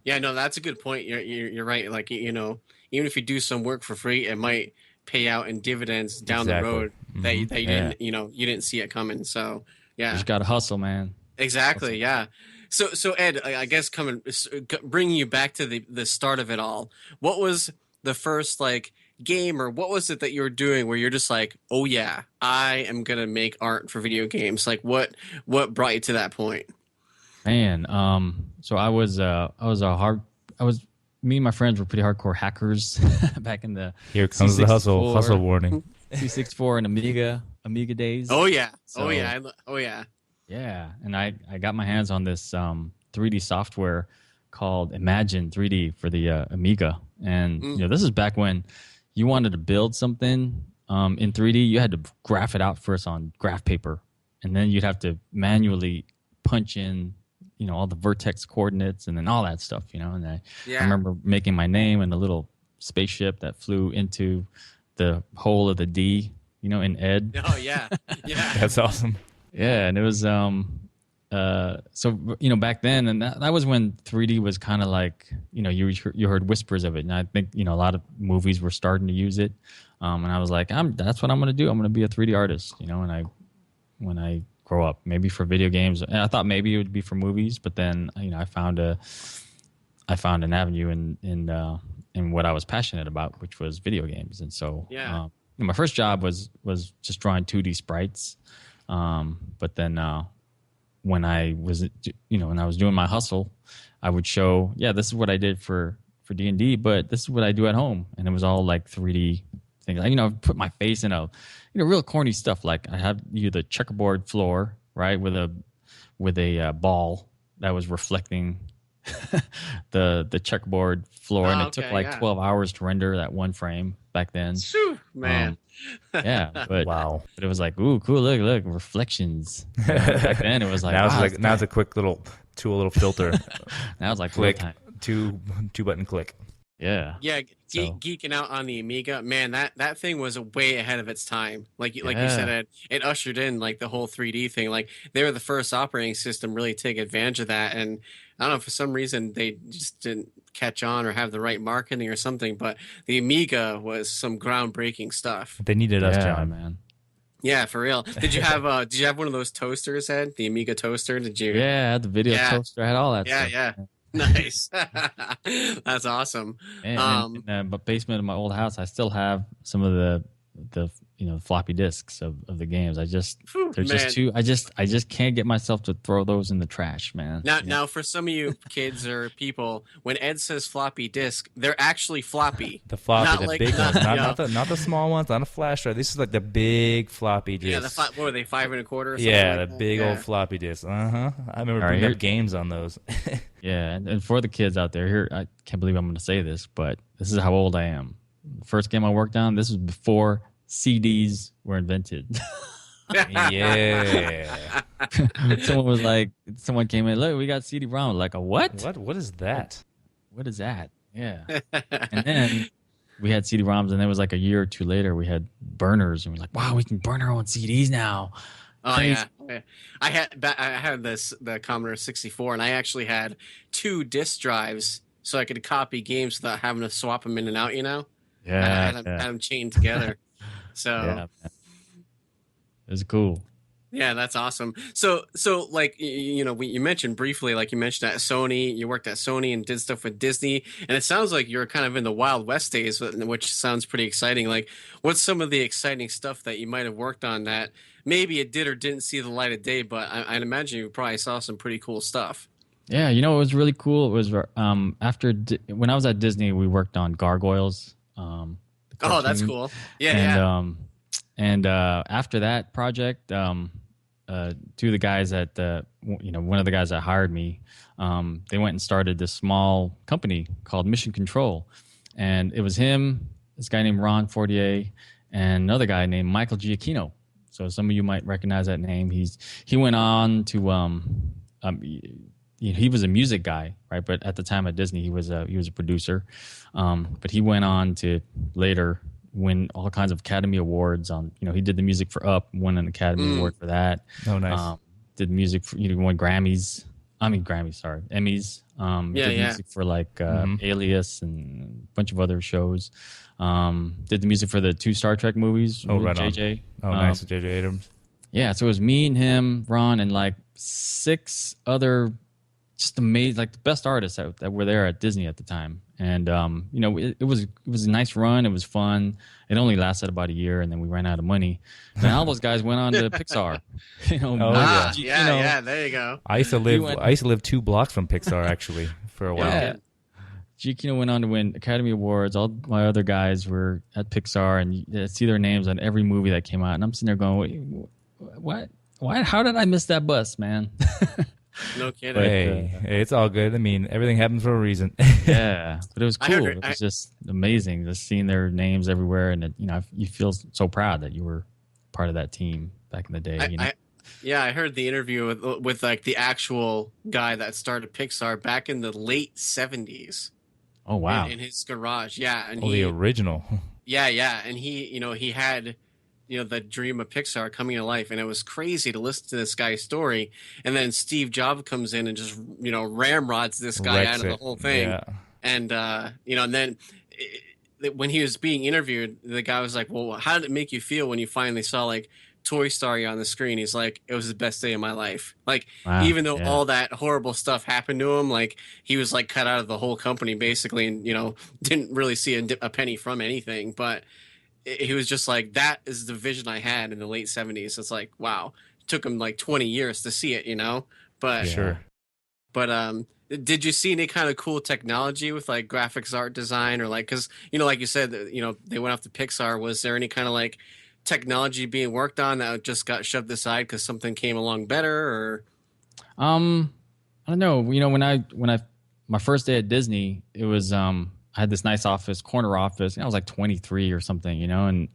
Yeah, no, that's a good point. You're right. Like even if you do some work for free, it might pay out in dividends down the road that you didn't you didn't see it coming. So yeah, you just gotta hustle, man. Exactly. Yeah. So Ed, I guess bringing you back to the start of it all. What was the first game, or what was it that you were doing where you're just like, oh yeah, I am gonna make art for video games? Like what brought you to that point? Man, so me and my friends were pretty hardcore hackers back in the Here comes the hustle warning. C64 and Amiga days. Oh yeah. So, yeah, and I got my hands on this 3D software called Imagine 3D for the Amiga, and this is back when you wanted to build something in 3D, you had to graph it out first on graph paper, and then you'd have to manually punch in all the vertex coordinates and then all that stuff, and I remember making my name in a little spaceship that flew into the hole of the D, in Ed. Oh yeah, yeah. That's awesome. Yeah, and it was so back then, and that was when 3D was kind of like you heard whispers of it, and I think a lot of movies were starting to use it, and I was like, that's what I'm going to do. I'm going to be a 3D artist, and when I grow up, maybe for video games. And I thought maybe it would be for movies, but then I found an avenue in what I was passionate about, which was video games. And so my first job was just drawing 2D sprites, but then when I was doing my hustle, I would show, this is what I did for D&D, but this is what I do at home, and it was all like 3D things. I put my face in a real corny stuff. Like I have the checkerboard floor, right, with a ball that was reflecting the checkerboard floor, and it took 12 hours to render that one frame back then. Man. But wow. But it was like, ooh, cool, look, reflections. Back then it was like, now it's a quick little filter. Now it's like click, time. two button click. Yeah. Yeah, geeking out on the Amiga, man, that thing was way ahead of its time. Like you said, it ushered in like the whole 3D thing. Like they were the first operating system really to take advantage of that. And I don't know, for some reason they just didn't catch on or have the right marketing or something. But the Amiga was some groundbreaking stuff. They needed us, John, man. Yeah, for real. Did you have one of those toasters, Ed? The Amiga toaster? Did you? Yeah, I had the video toaster. I had all that stuff. Yeah. Nice. That's awesome. And in the basement of my old house, I still have some of the floppy disks of the games. Just too. I just can't get myself to throw those in the trash, man. Now for some of you kids or people, when Ed says floppy disk, they're actually floppy. The floppy, big ones, not the small ones, not a flash drive. This is like the big floppy disk. Yeah, what were they, 5 1/4 or something? Yeah, the big old floppy disk. I remember bringing up games on those. Yeah, and for the kids out there, I can't believe I'm going to say this, but this is how old I am. The first game I worked on, this was before CDs were invented. Yeah. Someone came in, look, we got CD-ROM. Like, a what? What is that? What is that? Yeah. And then we had CD-ROMs, and then it was like a year or two later, we had burners, and we're like, wow, we can burn our own CDs now. Oh yeah, I had the Commodore 64, and I actually had 2 disk drives, so I could copy games without having to swap them in and out. Yeah, I had them chained together. So it was cool. Yeah, that's awesome. So like you mentioned briefly, like you mentioned at Sony, you worked at Sony and did stuff with Disney, and it sounds like you're kind of in the Wild West days, which sounds pretty exciting. Like, what's some of the exciting stuff that you might have worked on that maybe it did or didn't see the light of day, but I'd imagine you probably saw some pretty cool stuff. Yeah, it was really cool. It was when I was at Disney, we worked on Gargoyles. Oh, that's cool. And after that project, 2 of the guys one of the guys that hired me, they went and started this small company called Mission Control, and it was him, this guy named Ron Fortier, and another guy named Michael Giacchino. So some of you might recognize that name. He went on to he was a music guy, right? But at the time at Disney, he was a producer. But he went on to later win all kinds of Academy Awards on, he did the music for Up, won an Academy Award for that. Oh, nice. Did music for, won Grammys, sorry, Emmys. Did music for like Alias and a bunch of other shows. Did the music for the 2 Star Trek movies. Oh, right JJ. on. Oh, nice, with JJ Abrams. Yeah, so it was me and him, Ron, and like 6 other just amazing, like the best artists that were there at Disney at the time. And it was a nice run. It was fun. It only lasted about a year, and then we ran out of money. And all those guys went on to Pixar. There you go. I used to live 2 blocks from Pixar actually for a while. Yeah. Giacchino went on to win Academy Awards. All my other guys were at Pixar, and you see their names on every movie that came out. And I'm sitting there going, "What? Why? How did I miss that bus, man?" No kidding. But, hey, it's all good. I mean, everything happens for a reason. Yeah, but it was cool. It was just amazing just seeing their names everywhere, and you feel so proud that you were part of that team back in the day. I heard the interview with like the actual guy that started Pixar back in the late 70s. Oh wow! In his garage, and the original. Yeah, and he had the dream of Pixar coming to life, and it was crazy to listen to this guy's story. And then Steve Jobs comes in and just ramrods this guy out of the whole thing. Yeah. And and then when he was being interviewed, the guy was like, "Well, how did it make you feel when you finally saw like Toy Story on the screen?" He's like, "It was the best day of my life." Like, even though all that horrible stuff happened to him, like he was like cut out of the whole company basically, and didn't really see a penny from anything, but he was just like, that is the vision I had in the late 70s. It's like, wow, it took him like 20 years to see it, but sure. But did you see any kind of cool technology with like graphics art design, or like, because like you said, they went off to Pixar. Was there any kind of like technology being worked on that just got shoved aside because something came along better? Or I don't know. When I my first day at Disney, it was I had this nice corner office. I was like 23 or something, and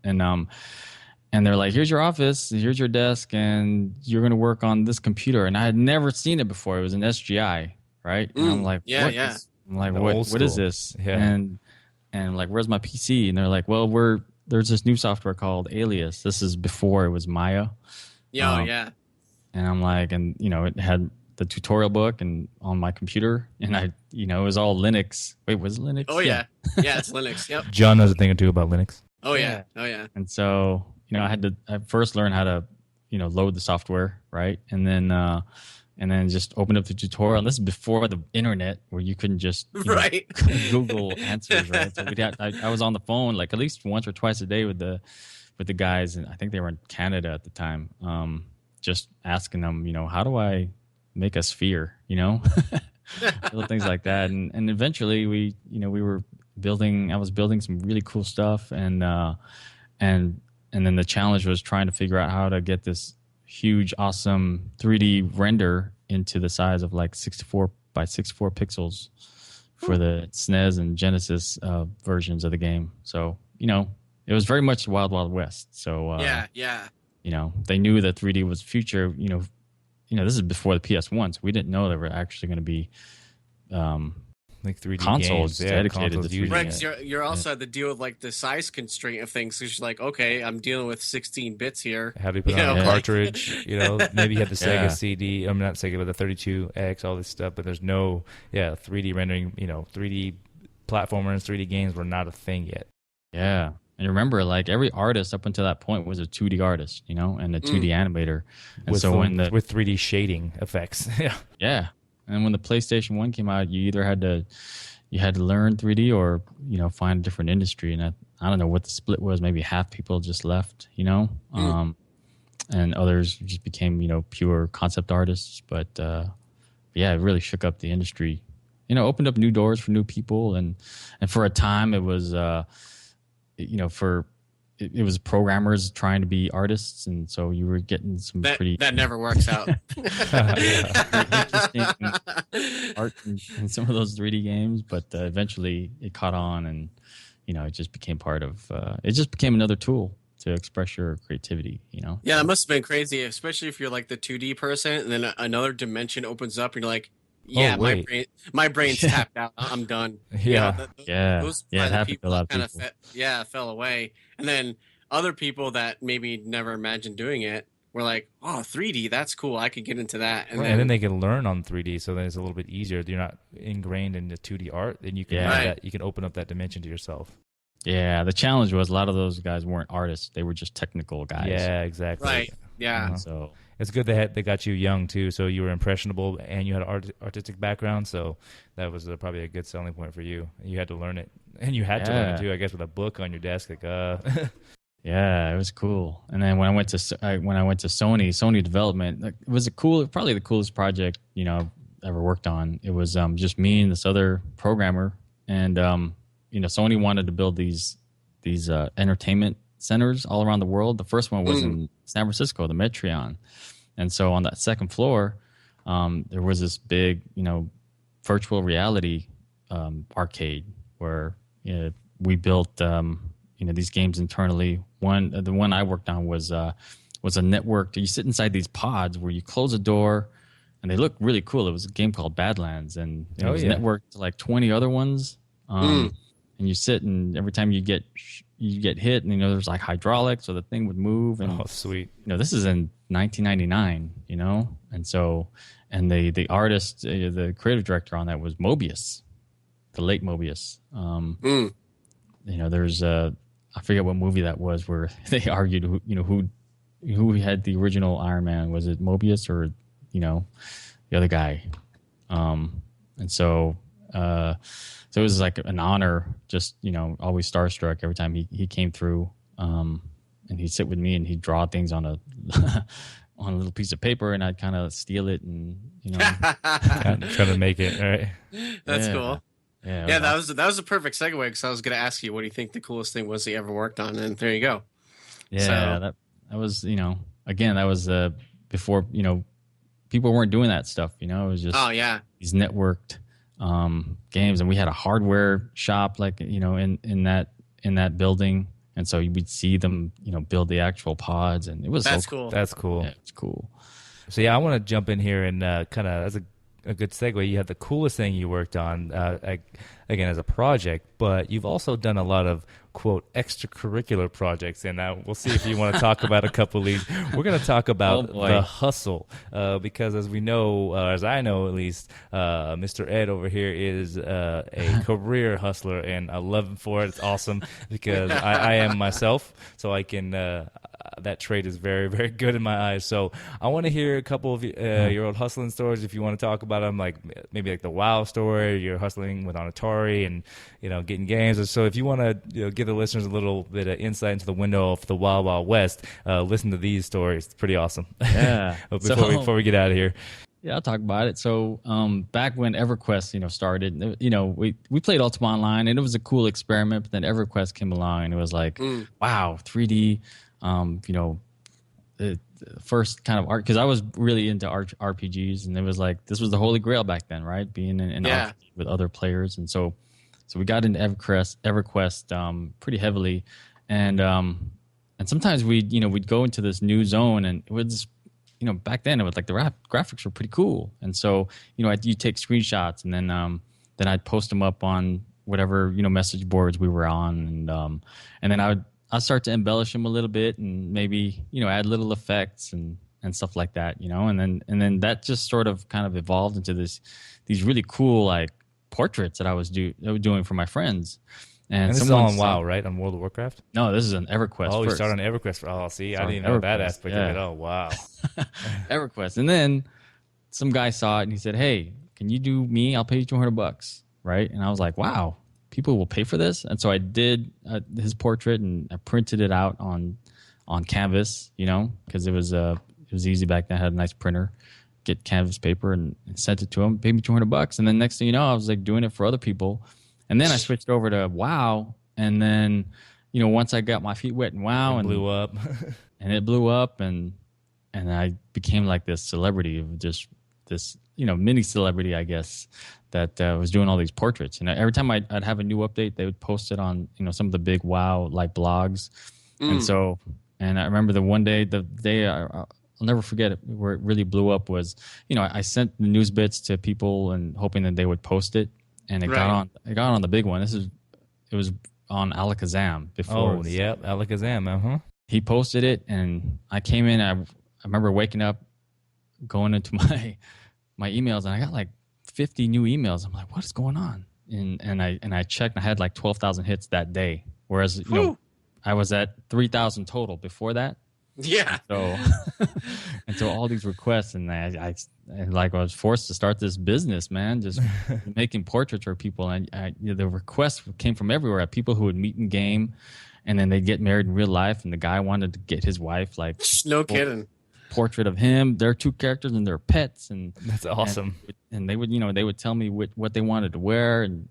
they're like, "Here's your office, here's your desk, and you're going to work on this computer." And I had never seen it before. It was an SGI, right? And I'm like, I'm like, what is this? Yeah. And I'm like, "Where's my PC?" And they're like, "Well, there's this new software called Alias. This is before it was Maya." Yeah. And I'm like, it had the tutorial book and on my computer, and it was all Linux. Wait, was it Linux? Oh yeah, it's Linux. Yep. John knows a thing or two about Linux. Oh yeah. And so I had to first learn how to load the software, right, and then just open up the tutorial. And this is before the internet, where you couldn't just right Google answers, right? So I was on the phone like at least once or twice a day with the guys, and I think they were in Canada at the time, just asking them, how do I make a sphere, little things like that. And eventually we were I was building some really cool stuff, and then the challenge was trying to figure out how to get this huge, awesome 3D render into the size of like 64 by 64 pixels for the SNES and Genesis versions of the game. So, it was very much Wild Wild West. So, they knew that 3D was the future. This is before the PS1, so we didn't know there were actually going to be like 3D consoles games, dedicated to 3D. Right, because you're also had to deal with like the size constraint of things. Because you're like, okay, I'm dealing with 16 bits here. How do you put on a cartridge? Maybe you have the Sega CD. I'm not Sega, but the 32X, all this stuff. But there's no 3D rendering. 3D platformers, 3D games were not a thing yet. Yeah. And remember, like every artist up until that point was a 2D artist, and a 2D animator. And with 3D shading effects. Yeah. And when the PlayStation 1 came out, you either had to learn 3D or find a different industry. And I don't know what the split was. Maybe half people just left, and others just became pure concept artists. But it really shook up the industry. Opened up new doors for new people, and for a time it was. It was programmers trying to be artists, and so you were getting some that never works out. Interesting art in some of those 3D games, but eventually it caught on, and it just became part of. It just became another tool to express your creativity, Yeah, that must have been crazy, especially if you're like the 2D person, and then another dimension opens up, and you're like, "Yeah, wait. my brain's Yeah. tapped out. I'm done." Yeah. Those Yeah, are it the happened to a people lot that of kind of people. fell away, and then other people that maybe never imagined doing it were like, "Oh, 3D, that's cool. I could get into that." And And then they can learn on 3D, so then it's a little bit easier. You're not ingrained in the 2D art, then you can Yeah. have Right. that. You can open up that dimension to yourself. Yeah, the challenge was a lot of those guys weren't artists; they were just technical guys. Yeah, exactly. right, yeah. Uh-huh. So It's good they got you young too, so you were impressionable and you had an artistic background, so that was probably a good selling point for you. You had to learn it, and you had to learn it Yeah. too, I guess, with a book on your desk. Like, yeah, it was cool. And then when I went to Sony Development, like, it was probably the coolest project I've ever worked on. It was just me and this other programmer, and Sony wanted to build these entertainment centers all around the world. The first one was in San Francisco, the Metreon, and so on that second floor, there was this big virtual reality arcade where we built these games internally. The one I worked on was a network. You sit inside these pods where you close a door, and they look really cool. It was a game called Badlands, and it was networked to like 20 other ones. And you sit, and every time you get hit, and there's like hydraulics, so the thing would move. And oh, sweet. this is in 1999, and so the artist, the creative director on that was Mobius, the late Mobius. There's I forget what movie that was where they argued who had the original Iron Man. Was it Mobius or the other guy? And so it was like an honor, just always starstruck every time he came through, and he'd sit with me and he'd draw things on a on a little piece of paper, and I'd kind of steal it and Try to make it right. That's cool. Yeah, that was a perfect segue, because I was going to ask you, what do you think the coolest thing was that you ever worked on? And there you go. Yeah, that was again, that was before people weren't doing that stuff. It was just these networked games, and we had a hardware shop in that building, and so we'd see them build the actual pods, and it was That's cool. That's cool. Yeah, it's cool. So I want to jump in here and kind of as a good segue. You had the coolest thing you worked on, again, as a project, but you've also done a lot of, quote, extracurricular projects, and we'll see if you want to talk about a couple of these. We're going to talk about the hustle, because as we know, as I know at least, Mr. Ed over here is a career hustler, and I love him for it. It's awesome, because I am myself, so I can... that trait is very, very good in my eyes. So I want to hear a couple of your old hustling stories, if you want to talk about them, like maybe like the WoW story, you're hustling with on Atari and getting games. So if you want to give the listeners a little bit of insight into the window of the Wild Wild West, listen to these stories. It's pretty awesome. Yeah. Before we get out of here. Yeah, I'll talk about it. So back when EverQuest, started, we played Ultima Online, and it was a cool experiment. But then EverQuest came along, and it was like, wow, 3D. The first kind of art, because I was really into RPGs, and it was like this was the holy grail back then, right? Being in an RPG with other players, and so we got into EverQuest pretty heavily, and sometimes we'd go into this new zone, and it was back then it was like the graphics were pretty cool, and so you take screenshots, and then I'd post them up on whatever message boards we were on, and then I'll start to embellish them a little bit, and maybe add little effects and stuff like that, and then that just sort of kind of evolved into these really cool like portraits that I was doing for my friends. And this is all on WoW, right? On World of Warcraft? No, this is an EverQuest. Oh, you first. started on EverQuest. Oh, see, I didn't know that aspect of it. Oh, wow. EverQuest, and then some guy saw it and he said, "Hey, can you do me? I'll pay you $200." Right? And I was like, "Wow. People will pay for this." And so I did his portrait, and I printed it out on canvas, because it was easy back then. I had a nice printer, get canvas paper, and sent it to him. Paid me $200, and then next thing you know, I was like doing it for other people. And then I switched over to WoW, and then once I got my feet wet in WoW, it blew up, and it blew up, and I became like this celebrity of just this mini celebrity, I guess, that was doing all these portraits. And every time I'd have a new update, they would post it on some of the big WoW like blogs, And so, and I remember the one day, the day I'll never forget it, where it really blew up was, I sent the news bits to people and hoping that they would post it, and it got on the big one. It was on Alakazam before. Oh, yep, Alakazam, He posted it, and I came in. I remember waking up, going into my emails, and I got like 50 new emails. I'm like, what is going on? And I checked, and I had like 12,000 hits that day, whereas I was at 3,000 total before that. Yeah. So, and so all these requests, and I was forced to start this business, man, just making portraits for people. And the requests came from everywhere. People who would meet in game, and then they'd get married in real life, and the guy wanted to get his wife like no kidding portrait of him, their two characters, and their pets, and that's awesome. And they would tell me what they wanted to wear, and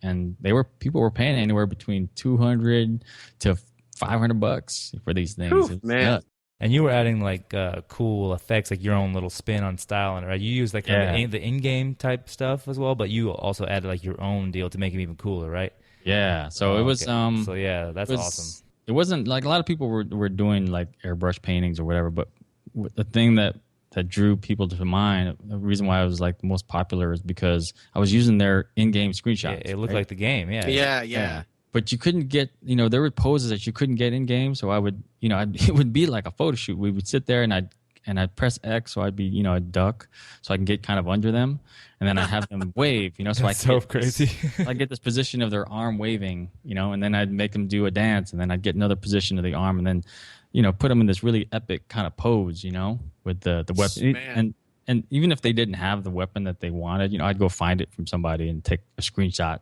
and people were paying anywhere between $200 to $500 for these things. Ooh, man. And you were adding like cool effects, like your own little spin on style, and right? You use like the in-game type stuff as well, but you also added like your own deal to make it even cooler, right? Yeah. So it was. So yeah, that's awesome. It wasn't like a lot of people were doing like airbrush paintings or whatever, but the thing that drew people to mind, the reason why I was like the most popular is because I was using their in-game screenshots. Yeah, it looked like the game. Yeah. But you couldn't get, there were poses that you couldn't get in game. So I would, it would be like a photo shoot. We would sit there and I'd press X, so I'd be, a duck, so I can get kind of under them, and then I have them wave, so That's I so crazy. I get this position of their arm waving, and then I'd make them do a dance, and then I'd get another position of the arm, and then, put them in this really epic kind of pose, with the weapon. Man. And even if they didn't have the weapon that they wanted, I'd go find it from somebody and take a screenshot,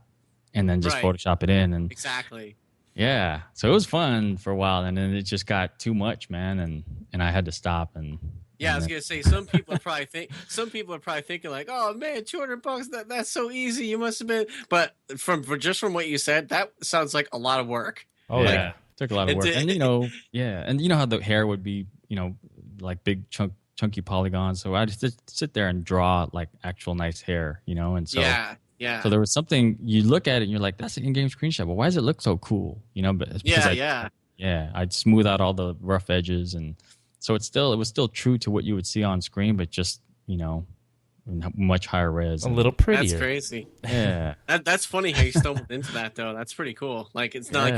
and then just Photoshop it in. And exactly. Yeah, so it was fun for a while, and then it just got too much, man, and I had to stop. And I was gonna say some people are probably thinking like, oh man, $200 that's so easy. You must have been, but from what you said, that sounds like a lot of work. Oh yeah, took a lot of work, and and how the hair would be, like big chunky polygons. So I just sit there and draw like actual nice hair, and so. Yeah. So there was something you look at it and you're like, that's an in-game screenshot, but why does it look so cool? But I'd smooth out all the rough edges, and so it was still true to what you would see on screen, but just much higher res. A little prettier. That's crazy. Yeah. That's funny how you stumbled into that though. That's pretty cool. Like it's not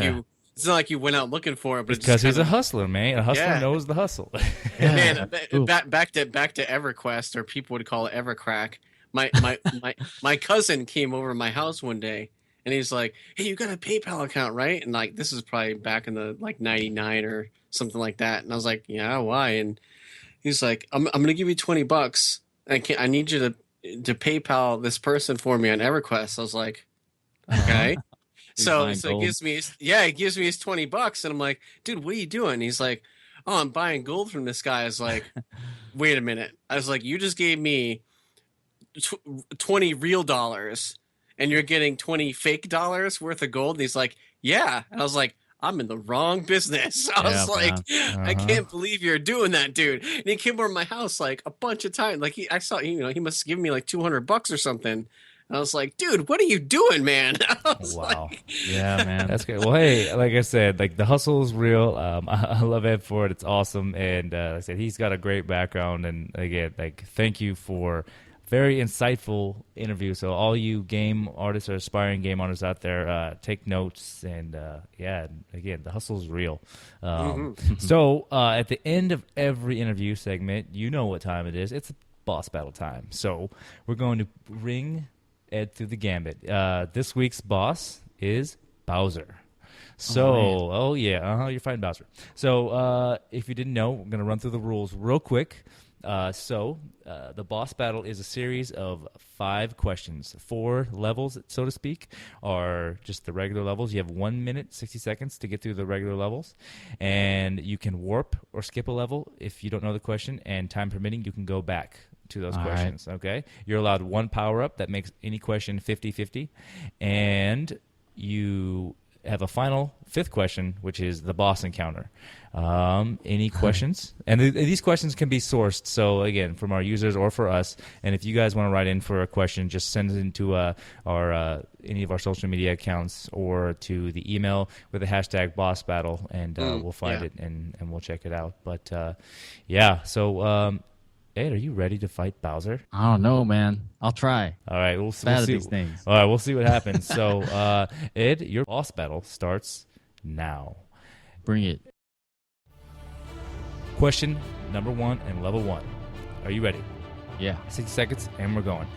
like you went out looking for it, but because he's a hustler, man. A hustler knows the hustle. Man, back to EverQuest, or people would call it Evercrack. My cousin came over to my house one day, and he's like, "Hey, you got a PayPal account, right?" And like this is probably back in the like '99 or something like that. And I was like, "Yeah, why?" And he's like, "I'm gonna give you $20. I need you to PayPal this person for me on EverQuest." I was like, "Okay." So he gives me his $20, and I'm like, "Dude, what are you doing?" And he's like, "Oh, I'm buying gold from this guy." I was like, "Wait a minute." I was like, "You just gave me 20 real dollars, and you're getting 20 fake dollars worth of gold?" And he's like, "Yeah." And I was like, "I'm in the wrong business." I was like, I can't believe you're doing that, dude. And he came over to my house like a bunch of times. Like he must give me like $200 or something. And I was like, "Dude, what are you doing, man?" Wow. Yeah, man. That's great. Well, hey, like I said, like the hustle is real. I love Ed for it. It's awesome. And like I said, he's got a great background. And again, like, thank you for very insightful interview. So all you game artists or aspiring game artists out there, take notes. And again, the hustle is real. So at the end of every interview segment, you know what time it is. It's boss battle time. So we're going to ring Ed through the gambit. This week's boss is Bowser. So, you're fighting Bowser. So if you didn't know, we're going to run through the rules real quick. The boss battle is a series of 5 questions. 4 levels, so to speak, are just the regular levels. You have 1 minute, 60 seconds to get through the regular levels. And you can warp or skip a level if you don't know the question. And time permitting, you can go back to those questions. Right. Okay? You're allowed 1 power-up that makes any question 50-50. And have a final fifth question, which is the boss encounter. Any questions? And these questions can be sourced, so again, from our users or for us. And if you guys want to write in for a question, just send it into our any of our social media accounts or to the email with the hashtag boss battle, and we'll find it and we'll check it out. But so Ed, are you ready to fight Bowser? I don't know, man. I'll try. All right, we'll see. These things. All right, we'll see what happens. So, Ed, your boss battle starts now. Bring it. Question number 1 and level 1. Are you ready? Yeah. 60 seconds, and we're going.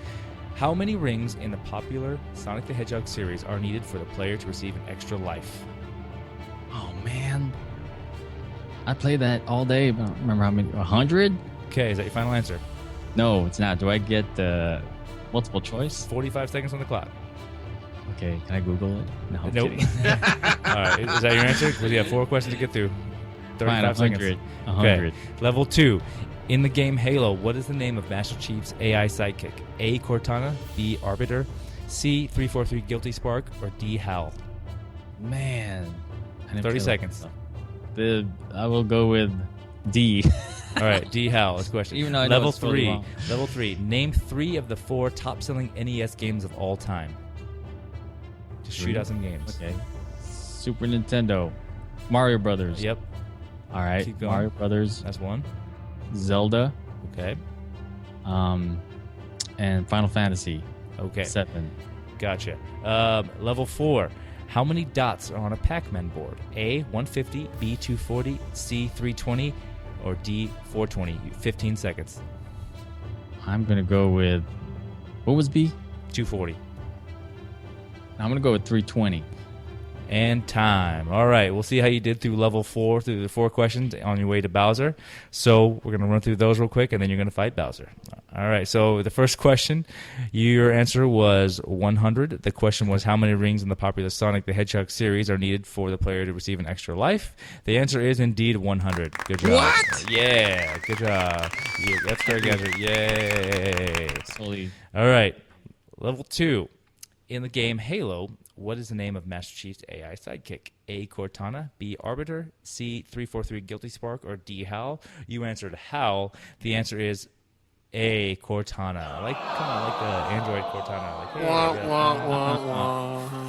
How many rings in the popular Sonic the Hedgehog series are needed for the player to receive an extra life? Oh, man. I played that all day, but I don't remember how many. 100? Okay, is that your final answer? No, it's not. Do I get the multiple choice? 45 seconds on the clock. Okay, can I Google it? No, I'm Nope. kidding. All right, is that your answer? Because you have 4 questions to get through. 35 Fine, seconds. 100. Okay. Level 2. In the game Halo, what is the name of Master Chief's AI sidekick? A. Cortana, B. Arbiter, C. 343 Guilty Spark, or D. Hal? Man. 30 seconds. I will go with D. All right, D. Hal. This question. Even though I know Level it's totally 3. wrong. Level 3. Name 3 of the 4 top-selling NES games of all time. Just shoot out some games. Okay. Super Nintendo. Mario Brothers. Yep, All right. Keep going. Mario Brothers. that's one. Zelda. Okay. And Final Fantasy. Okay. 7. Gotcha. Level 4. How many dots are on a Pac-Man board? A. 150, B. 240, C. 320, or D. 420? 15 seconds. I'm going to go with. What was B? 240. I'm going to go with 320. And time. All right, we'll see how you did through level 4, through the 4 questions on your way to Bowser. So we're going to run through those real quick, and then you're going to fight Bowser. All right, so the first question, your answer was 100. The question was, how many rings in the popular Sonic the Hedgehog series are needed for the player to receive an extra life? The answer is indeed 100. Good job. What? Yeah, good job. Yeah, that's correct answer. Yay. Slowly. All right, level 2. In the game Halo, what is the name of Master Chief's AI sidekick? A. Cortana, B. Arbiter, C. 343 Guilty Spark, or D. Hal? You answered Hal. The answer is A. Cortana. Like the Android Cortana. Like, hey,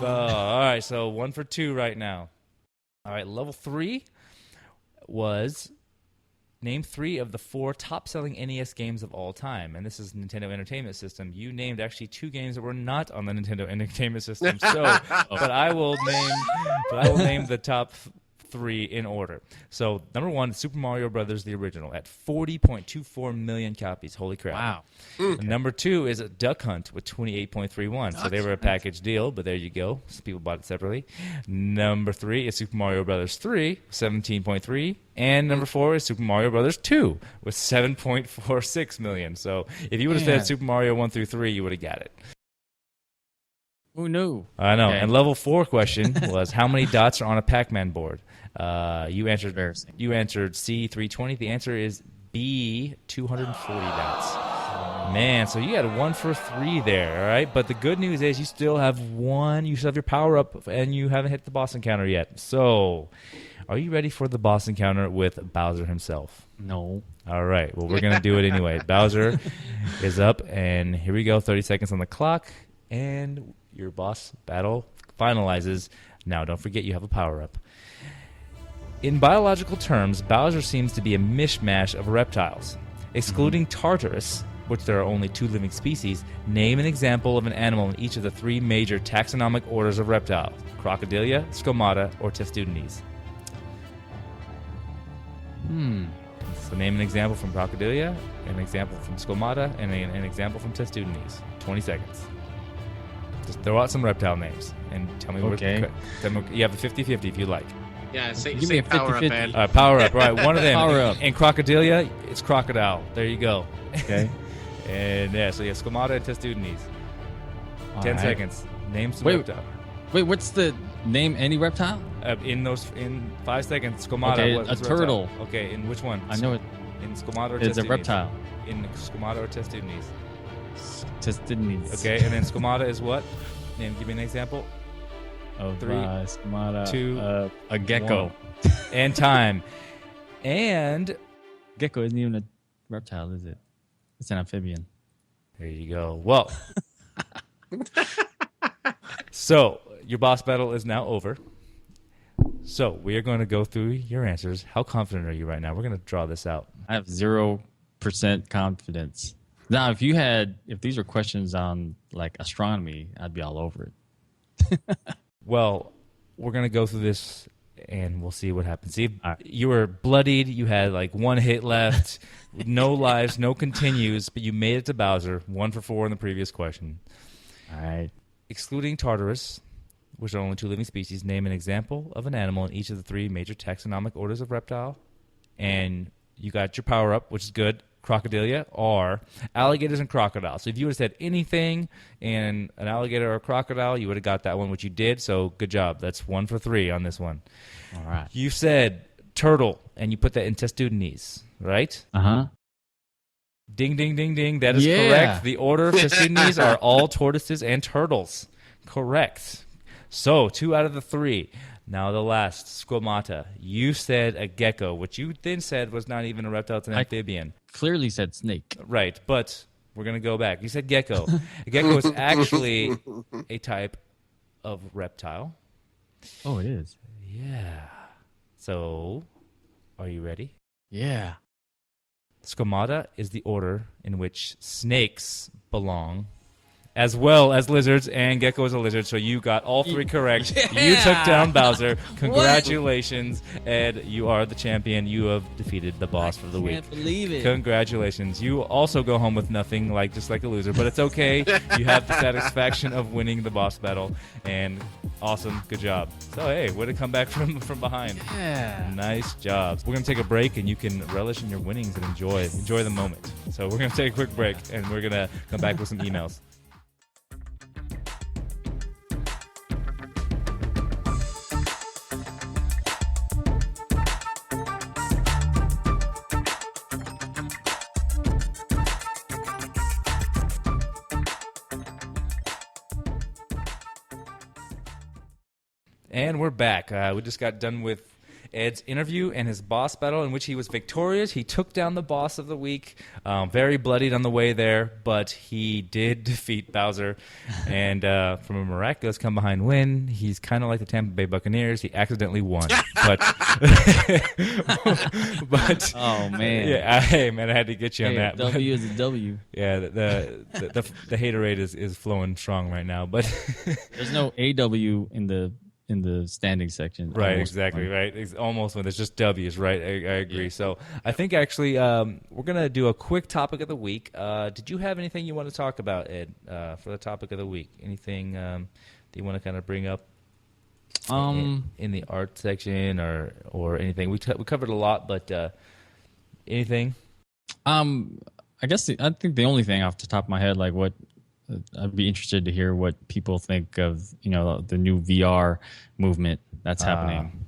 all right, so 1 for 2 right now. All right, level 3 was name 3 of the 4 top-selling NES games of all time, and this is Nintendo Entertainment System. You named actually 2 games that were not on the Nintendo Entertainment System. So, but I will name the top 3 in order. So, number 1, Super Mario Brothers, the original, at 40.24 million copies. Holy crap! Wow. And number 2 is Duck Hunt with 28.31. So they were a package deal, but there you go. Some people bought it separately. Number 3 is Super Mario Brothers 3, 17.3. And number 4 is Super Mario Brothers 2 with 7.46 million. So if you would have said Super Mario 1 through 3, you would have got it. Who knew? I know. Okay. And level 4 question was, how many dots are on a Pac-Man board? You answered C, 320. The answer is B, 240 dots. Man, so you had 1 for 3 there, all right? But the good news is you still have your power-up, and you haven't hit the boss encounter yet. So, are you ready for the boss encounter with Bowser himself? No. All right, well, we're going to do it anyway. Bowser is up, and here we go, 30 seconds on the clock, and your boss battle finalizes. Now, don't forget you have a power-up. In biological terms, Bowser seems to be a mishmash of reptiles. Excluding Tartarus, which there are only 2 living species, name an example of an animal in each of the 3 major taxonomic orders of reptiles: Crocodilia, Stomata, or Testudines. So name an example from Crocodilia, an example from Stomata, and an example from Testudines. 20 seconds. Just throw out some reptile names and tell me Okay. You have a 50-50 if you like. Yeah, say Give me a power up, 50-50. Ed. Power up, right? One of them. Power up. And Crocodilia, it's crocodile. There you go. Okay. And yeah, so you have Stomata and Testudines. All 10 right. seconds. Name some Wait. reptile. Wait, what's the name? Any reptile? In 5 seconds, Stomata. Okay, what's a reptile? turtle. Okay, in which one? I know it. In Stomata or Testudines? It's a reptile. In Stomata or Testudines? Testudines. Okay, and then Stomata is what? And give me an example. of 3, stomata, 2, a gecko. 1. And time. And Gecko isn't even a reptile, is it? It's an amphibian. there you go. Well, so your boss battle is now over. So we are going to go through your answers. How confident are you right now? We're going to draw this out. I have 0% confidence. Now, if these were questions on like astronomy, I'd be all over it. Well, we're going to go through this and we'll see what happens. See, All right. you were bloodied. You had like 1 hit left, no lives, no continues, but you made it to Bowser. 1 for 4 in the previous question. All right. Excluding Tartarus, which are only 2 living species, name an example of an animal in each of the 3 major taxonomic orders of reptile. And you got your power up, which is good. Crocodilia are alligators and crocodiles. So if you would have said anything in an alligator or a crocodile, you would have got that one, which you did. So good job. That's 1 for 3 on this one. All right. You said turtle, and you put that in Testudines, right? Uh-huh. Ding, ding, ding, ding. That is Yeah. correct. The order of Testudines are all tortoises and turtles. Correct. So 2 out of the 3. Now the last, Squamata. You said a gecko, which you then said was not even a reptile, it's an amphibian. Clearly said snake. Right, but we're going to go back. You said gecko. A gecko is actually a type of reptile. Oh, it is. Yeah. So, are you ready? Yeah. Squamata is the order in which snakes belong, as well as lizards, and gecko is a lizard, so you got all 3 correct. Yeah. You took down Bowser. Congratulations, Ed. You are the champion. You have defeated the boss for the week. Can't believe it. Congratulations. You also go home with nothing, just like a loser, but it's okay. You have the satisfaction of winning the boss battle, and awesome. Good job. So, hey, way to come back from behind. Yeah. Nice job. We're going to take a break, and you can relish in your winnings and enjoy the moment. So we're going to take a quick break, and we're going to come back with some emails. And we're back. We just got done with Ed's interview and his boss battle in which he was victorious. He took down the boss of the week, very bloodied on the way there, but he did defeat Bowser. And from a miraculous come-behind win, he's kind of like the Tampa Bay Buccaneers. He accidentally won. But Oh, man. yeah, hey, man, I had to get you on that. W is a W. Yeah, the haterade is flowing strong right now. But There's no AW in the standing section. right, Almost exactly, one. right. It's almost when there's just W's, right? I agree. Yeah. So I think actually we're going to do a quick topic of the week. Did you have anything you want to talk about, Ed, for the topic of the week? Anything that you want to kind of bring up in the art section or anything? We covered a lot, but anything? I think the only thing off the top of my head, like what I'd be interested to hear what people think of, the new VR movement that's happening.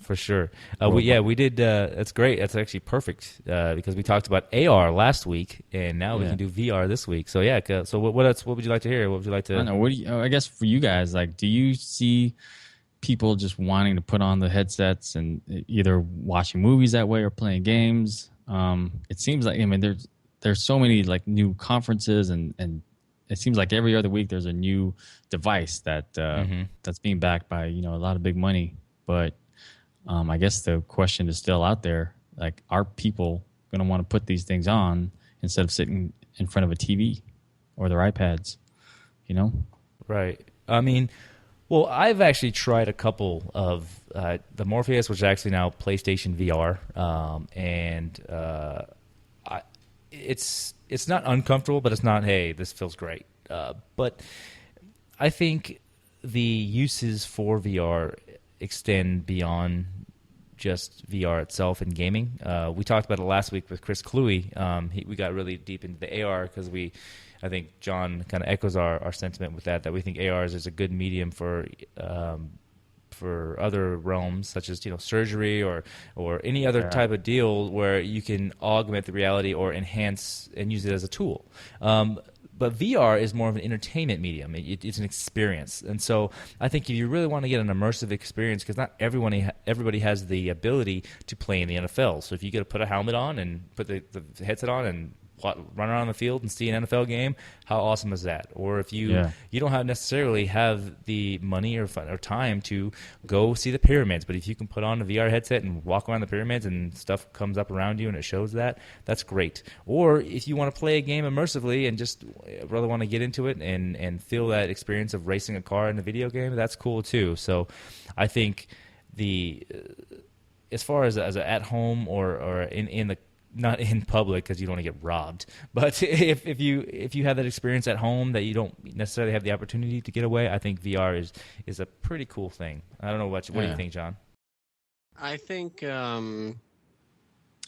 For sure. We did. That's great. That's actually perfect because we talked about AR last week, and now we can do VR this week. So yeah. So what else? What would you like to hear? What would you like to? I don't know. I guess for you guys, like, do you see people just wanting to put on the headsets and either watching movies that way or playing games? It seems like there's so many like new conferences and it seems like every other week there's a new device that that's being backed by a lot of big money. But I guess the question is still out there: like, are people going to want to put these things on instead of sitting in front of a TV or their iPads? Right. I mean, well, I've actually tried a couple of the Morpheus, which is actually now PlayStation VR, and it's not uncomfortable, but it's not, hey, this feels great. But I think the uses for VR extend beyond just VR itself and gaming. We talked about it last week with Chris Cluey. We got really deep into the AR because I think John kind of echoes our sentiment with that we think AR is a good medium for other realms such as surgery or any other type of deal where you can augment the reality or enhance and use it as a tool. But VR is more of an entertainment medium. It's an experience. And so I think if you really want to get an immersive experience, because not everybody has the ability to play in the NFL. So if you get to put a helmet on and put the headset on and run around the field and see an NFL game, how awesome is that? Or if you don't necessarily have the money or time to go see the pyramids, but if you can put on a VR headset and walk around the pyramids and stuff comes up around you and it shows that's great. Or if you want to play a game immersively and just really want to get into it and feel that experience of racing a car in a video game, that's cool too. So I think as far as at home or in the not in public because you don't want to get robbed, but if you have that experience at home that you don't necessarily have the opportunity to get away, I think VR is a pretty cool thing. I don't know what do you think, John? I think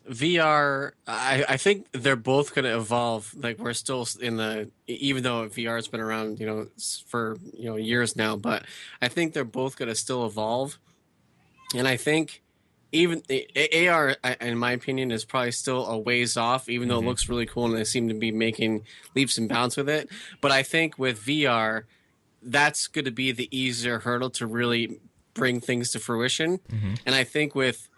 VR. I think they're both going to evolve. Like we're still even though VR has been around, for years now, but I think they're both going to still evolve, and I think. Even AR, in my opinion, is probably still a ways off, even though it looks really cool and they seem to be making leaps and bounds with it. But I think with VR, that's going to be the easier hurdle to really bring things to fruition. And I think with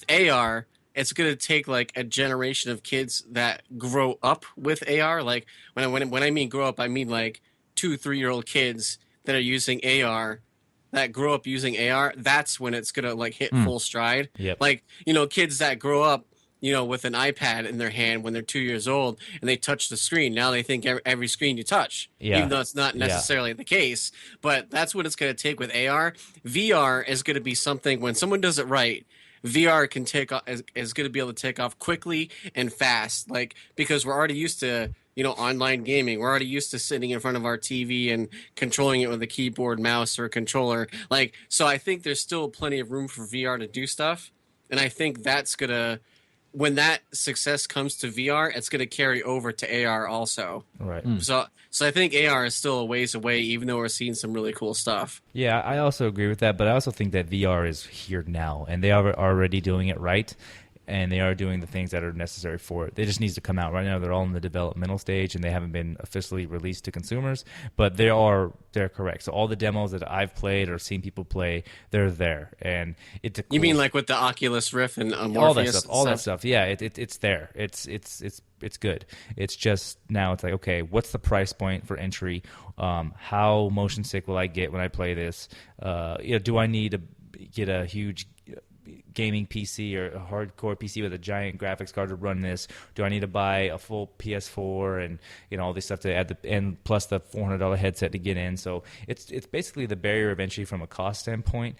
AR, it's going to take like a generation of kids that grow up with AR. Like when I mean grow up, I mean like 2-3-year-old kids that are using AR. That grow up using AR, that's when it's gonna like hit full stride. Yep. Like kids that grow up, with an iPad in their hand when they're 2 years old and they touch the screen. Now they think every screen you touch, even though it's not necessarily the case. But that's what it's gonna take with AR. VR is gonna be something when someone does it right. VR can take off is going to be able to take off quickly and fast, like because we're already used to online gaming. We're already used to sitting in front of our TV and controlling it with a keyboard, mouse, or a controller. Like so, I think there's still plenty of room for VR to do stuff, and I think that's gonna when that success comes to VR, it's gonna carry over to AR also. Right. So I think AR is still a ways away, even though we're seeing some really cool stuff. Yeah, I also agree with that, but I also think that VR is here now, and they are already doing it right, and they are doing the things that are necessary for it. They just needs to come out. Right now, they're all in the developmental stage, and they haven't been officially released to consumers, but they're correct. So all the demos that I've played or seen people play, they're there, and it's a cool. You mean like with the Oculus Rift and Morpheus? All that stuff. Yeah, it's there. It's good. It's just now it's like, okay, what's the price point for entry? How motion sick will I get when I play this? Do I need to get a huge gaming PC or a hardcore PC with a giant graphics card to run this? Do I need to buy a full PS4 and all this stuff to add and plus the $400 headset to get in? So it's basically the barrier of entry from a cost standpoint.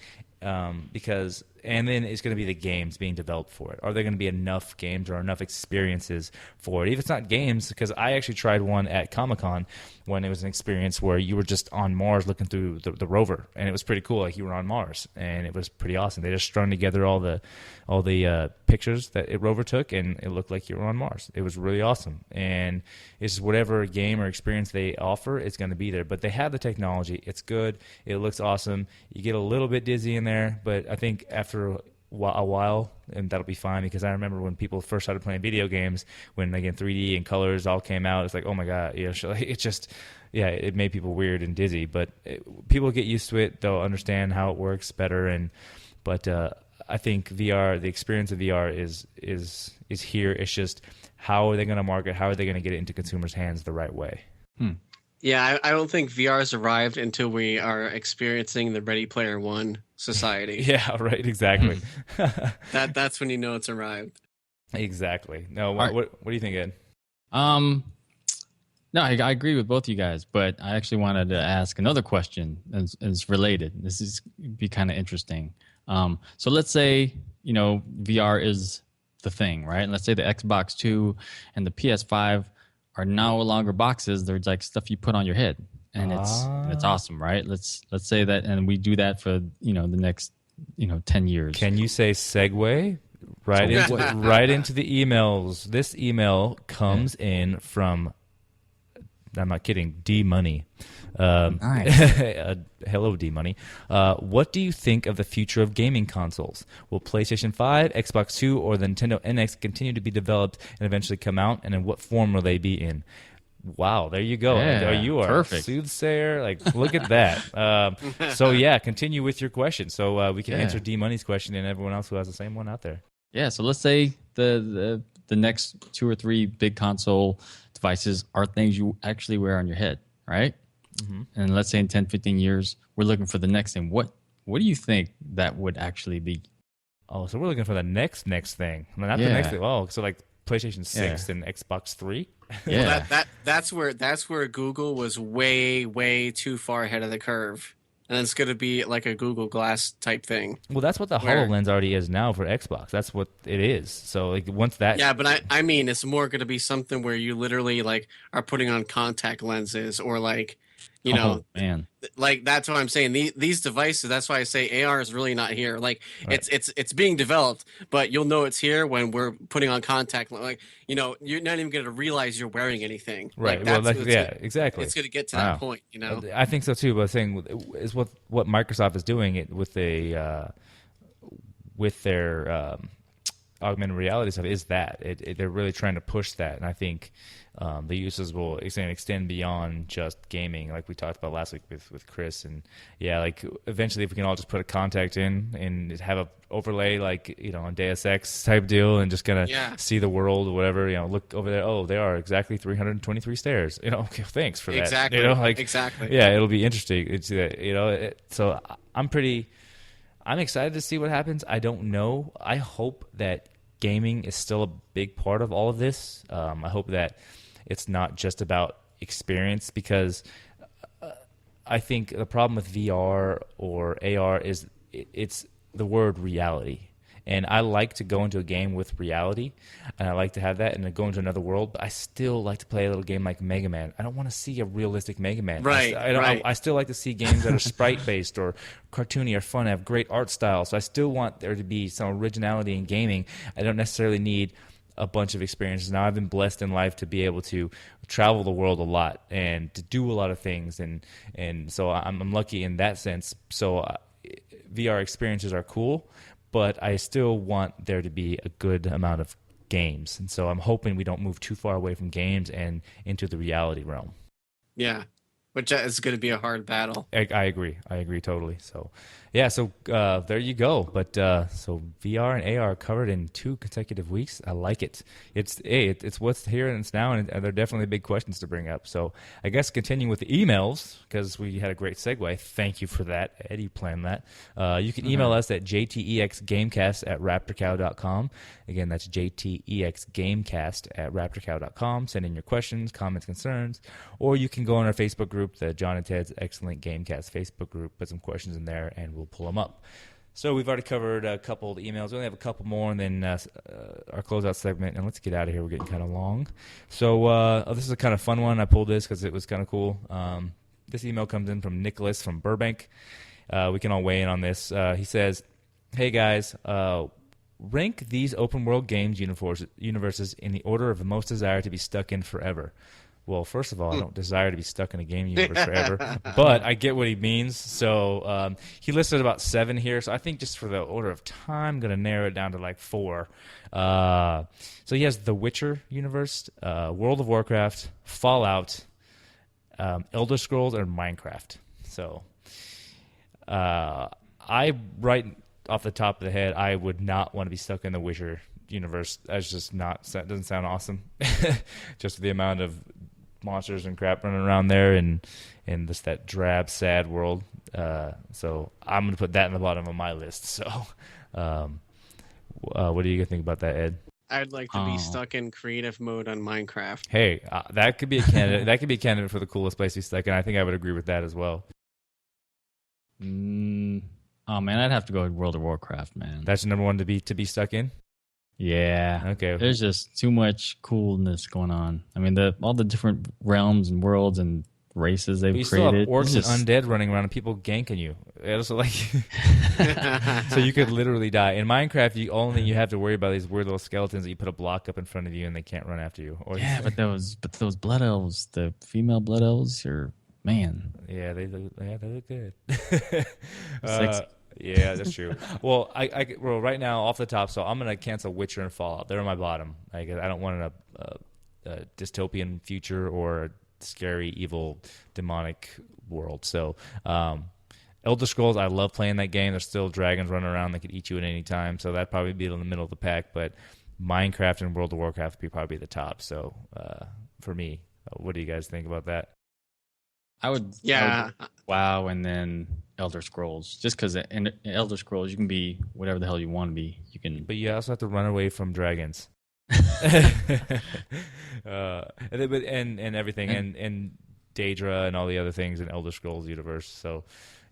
And then it's going to be the games being developed for it. Are there going to be enough games or enough experiences for it? Even if it's not games, because I actually tried one at Comic-Con when it was an experience where you were just on Mars looking through the rover, and it was pretty cool. Like you were on Mars, and it was pretty awesome. They just strung together all the pictures that a rover took, and it looked like you were on Mars. It was really awesome, and it's whatever game or experience they offer, it's going to be there. But they have the technology. It's good. It looks awesome. You get a little bit dizzy in there, but I think after a while, and that'll be fine, because I remember when people first started playing video games, when again 3D and colors all came out, it's like, oh my god, it just it made people weird and dizzy. But people get used to it, they'll understand how it works better. But I think VR, the experience of VR is here. It's just how are they going to market? How are they going to get it into consumers' hands the right way? Yeah, I don't think VR has arrived until we are experiencing the Ready Player One society. Yeah, right, exactly. That's when you know it's arrived. Exactly. No, what do you think, Ed? No, I agree with both you guys, but I actually wanted to ask another question. It's related. This is be kind of interesting. So let's say VR is the thing, right? And let's say the Xbox 2 and the PS5 are no longer boxes. They're like stuff you put on your head, and it's awesome, right? Let's say that, and we do that for the next 10 years. Can you say segue right into the emails? This email comes in from, I'm not kidding, D Money. Nice. Hello, D Money. What do you think of the future of gaming consoles? Will PlayStation 5, Xbox 2, or the Nintendo NX continue to be developed and eventually come out? And in what form will they be in? Wow, there you go. Yeah, You are perfect. a soothsayer. Like, look at that. So yeah, continue with your question. So we can answer D Money's question and everyone else who has the same one out there. Yeah, so let's say the next 2 or 3 big console devices are things you actually wear on your head, right? Mm-hmm. And let's say in 10, 15 years, we're looking for the next thing. What do you think that would actually be? Oh, so we're looking for the next thing. Not the next thing. Oh, so like PlayStation 6 and Xbox 3? Yeah. Well, that's where Google was way too far ahead of the curve. And it's going to be like a Google Glass type thing. Well, that's what the HoloLens already is now for Xbox. That's what it is. So like once that Yeah, but I mean it's more going to be something where you literally like are putting on contact lenses or like you know, man. Like that's what I'm saying. These devices. That's why I say AR is really not here. Like it's being developed, but you'll know it's here when we're putting on contact. Like you're not even going to realize you're wearing anything. Right. Like, exactly. It's going to get to that point. I think so too. But I'm saying is what Microsoft is doing it with their augmented reality stuff is that they're really trying to push that, and I think the uses will extend beyond just gaming, like we talked about last week with Chris. And yeah, like eventually, if we can all just put a contact in and have a overlay, like on Deus Ex type deal, and just kind of see the world or whatever. Look over there. Oh, there are exactly 323 stairs. Okay, thanks for that. Exactly. Exactly. Yeah, it'll be interesting. It's so I'm excited to see what happens. I don't know. I hope that gaming is still a big part of all of this. I hope that it's not just about experience, because I think the problem with VR or AR is it's the word reality. And I like to go into a game with reality, and I like to have that and then go into another world. But I still like to play a little game like Mega Man. I don't want to see a realistic Mega Man. Right. I still like to see games that are sprite-based or cartoony or fun, have great art style. So I still want there to be some originality in gaming. I don't necessarily need a bunch of experiences. Now, I've been blessed in life to be able to travel the world a lot and to do a lot of things. And so I'm lucky in that sense. So VR experiences are cool, but I still want there to be a good amount of games. And so I'm hoping we don't move too far away from games and into the reality realm. Yeah, which is going to be a hard battle. I agree totally. So yeah, so there you go. But so VR and AR covered in 2 consecutive weeks. I like it. It's what's here and it's now, and they're definitely big questions to bring up. So I guess continuing with the emails, because we had a great segue. Thank you for that, Ed. You planned that. You can email us at jtexgamecast@raptorcow.com. Again, that's jtexgamecast@raptorcow.com. Send in your questions, comments, concerns, or you can go on our Facebook group, the John and Ted's Excellent Gamecast Facebook group, put some questions in there, and we'll pull them up. So we've already covered a couple of the emails. We only have a couple more, and then our closeout segment. And let's get out of here. We're getting kind of long. So this is a kind of fun one. I pulled this because it was kind of cool. This email comes in from Nicholas from Burbank. We can all weigh in on this. He says, "Hey guys, rank these open world games universes in the order of most desire to be stuck in forever." Well, first of all, I don't desire to be stuck in a game universe forever, but I get what he means. So he listed about 7 here. So I think just for the order of time, I'm going to narrow it down to like 4. So he has the Witcher universe, World of Warcraft, Fallout, Elder Scrolls, and Minecraft. So right off the top of the head, I would not want to be stuck in the Witcher universe. That's just that doesn't sound awesome. Just the amount of monsters and crap running around there, and just that drab, sad world. So I'm going to put that in the bottom of my list. So what do you think about that, Ed? I'd like to be stuck in creative mode on Minecraft. Hey, that could be a candidate. That could be a candidate for the coolest place to be stuck in. I think I would agree with that as well. Oh man, I'd have to go with World of Warcraft, man. That's your number one to be stuck in? Yeah. Okay. There's just too much coolness going on. I mean, all the different realms and worlds and races they've created. Still have orcs and undead running around and people ganking you. It's like so you could literally die. In Minecraft, you have to worry about these weird little skeletons that you put a block up in front of you and they can't run after you. But those blood elves, the female blood elves, are man. Yeah, they look good. Sexy. Yeah, that's true. Well, well, right now off the top, so I'm gonna cancel Witcher and Fallout. They're on my bottom. I don't want to dystopian future or a scary, evil, demonic world. So Elder Scrolls, I love playing that game. There's still dragons running around that could eat you at any time, so that'd probably be in the middle of the pack. But Minecraft and World of Warcraft would probably be the top. So for me, what do you guys think about that? I would WoW and then Elder Scrolls, just because in Elder Scrolls you can be whatever the hell you want to be. You can, but you also have to run away from dragons. And everything and Daedra and all the other things in Elder Scrolls universe. So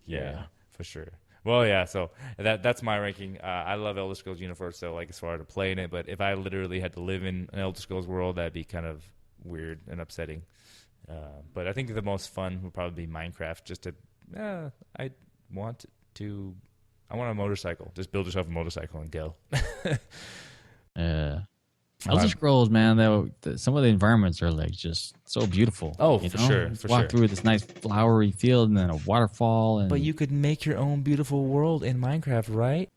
yeah, for sure. Well, yeah. So that's my ranking. I love Elder Scrolls universe. So like as far as playing it, but if I literally had to live in an Elder Scrolls world, that'd be kind of weird and upsetting. But I think the most fun would probably be Minecraft. Just to, I want a motorcycle. Just build yourself a motorcycle and go. Elder Scrolls, man, some of the environments are like just so beautiful. Oh, for sure. Walk through this nice flowery field and then a waterfall. But you could make your own beautiful world in Minecraft, right?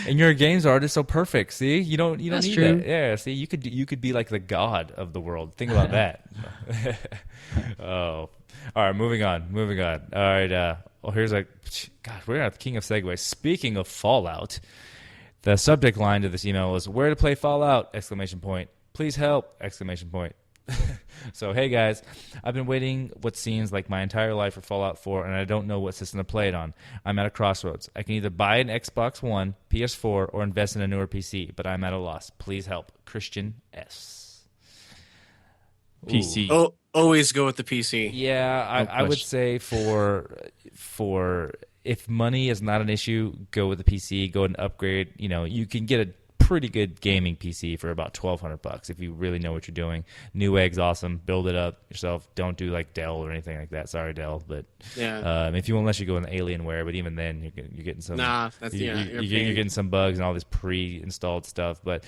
And your games are just so perfect. See, you don't need that. Yeah, see, you could be like the god of the world. Think about that. Oh, all right. Moving on. All right. Here's God, we're at the king of segues. Speaking of Fallout, the subject line to this email is "Where to play Fallout!" ! Please help! ! So, hey guys, I've been waiting what seems like my entire life for Fallout 4, and I don't know what system to play it on. I'm at a crossroads. I can either buy an Xbox One, PS4, or invest in a newer PC, but I'm at a loss. Please help. Christian S. PC. Oh, always go with the PC. Yeah, I would say for if money is not an issue, go with the PC. Go and upgrade. You can get a pretty good gaming PC for about $1,200 if you really know what you're doing. Newegg's awesome. Build it up yourself. Don't do like Dell or anything like that. Sorry, Dell, but if you unless you go in Alienware, but even then you're getting some. You're getting some bugs and all this pre-installed stuff. But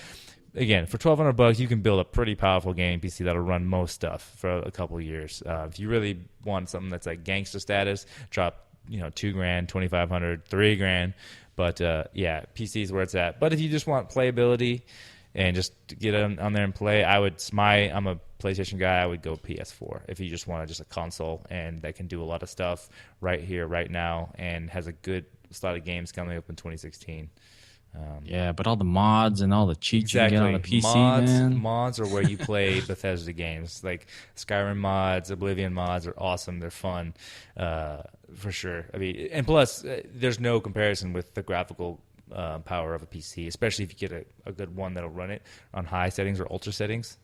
again, for $1,200, you can build a pretty powerful gaming PC that'll run most stuff for a couple of years. If you really want something that's like gangster status, drop $2,000, $2,500, $3,000. But PC is where it's at. But if you just want playability and just get on there and play, I'm a PlayStation guy. I would go PS4 if you just want just a console and that can do a lot of stuff right here, right now, and has a good slot of games coming up in 2016. But all the mods and all the cheats you can get on the PC, man. Mods are where you play Bethesda games. Like Skyrim mods, Oblivion mods are awesome. They're fun, for sure. I mean, and plus, there's no comparison with the graphical power of a PC, especially if you get a good one that'll run it on high settings or ultra settings.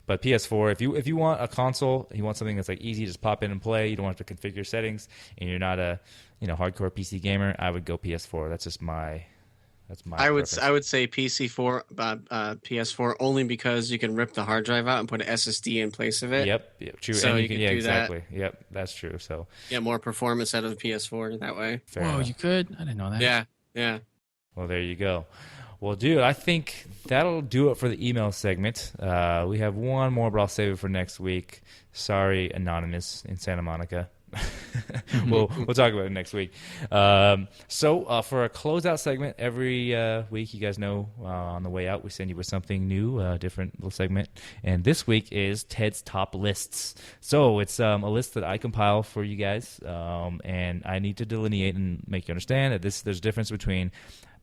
But PS4, if you want a console, you want something that's like easy, just pop in and play. You don't have to configure settings, and you're not a hardcore PC gamer. I would go PS4. That's just my. I would say PS4 only because you can rip the hard drive out and put an SSD in place of it. Yep, true. So and you can do exactly. that. Yep, that's true. So more performance out of the PS4 that way. Fair enough. You could? I didn't know that. Yeah. Well, there you go. Well, dude, I think that'll do it for the email segment. We have one more, but I'll save it for next week. Sorry, Anonymous in Santa Monica. we'll talk about it next week. So for a closeout segment, every week, you guys know, on the way out, we send you with something new, different little segment. And this week is Ted's Top Lists. So it's a list that I compile for you guys, and I need to delineate and make you understand that there's a difference between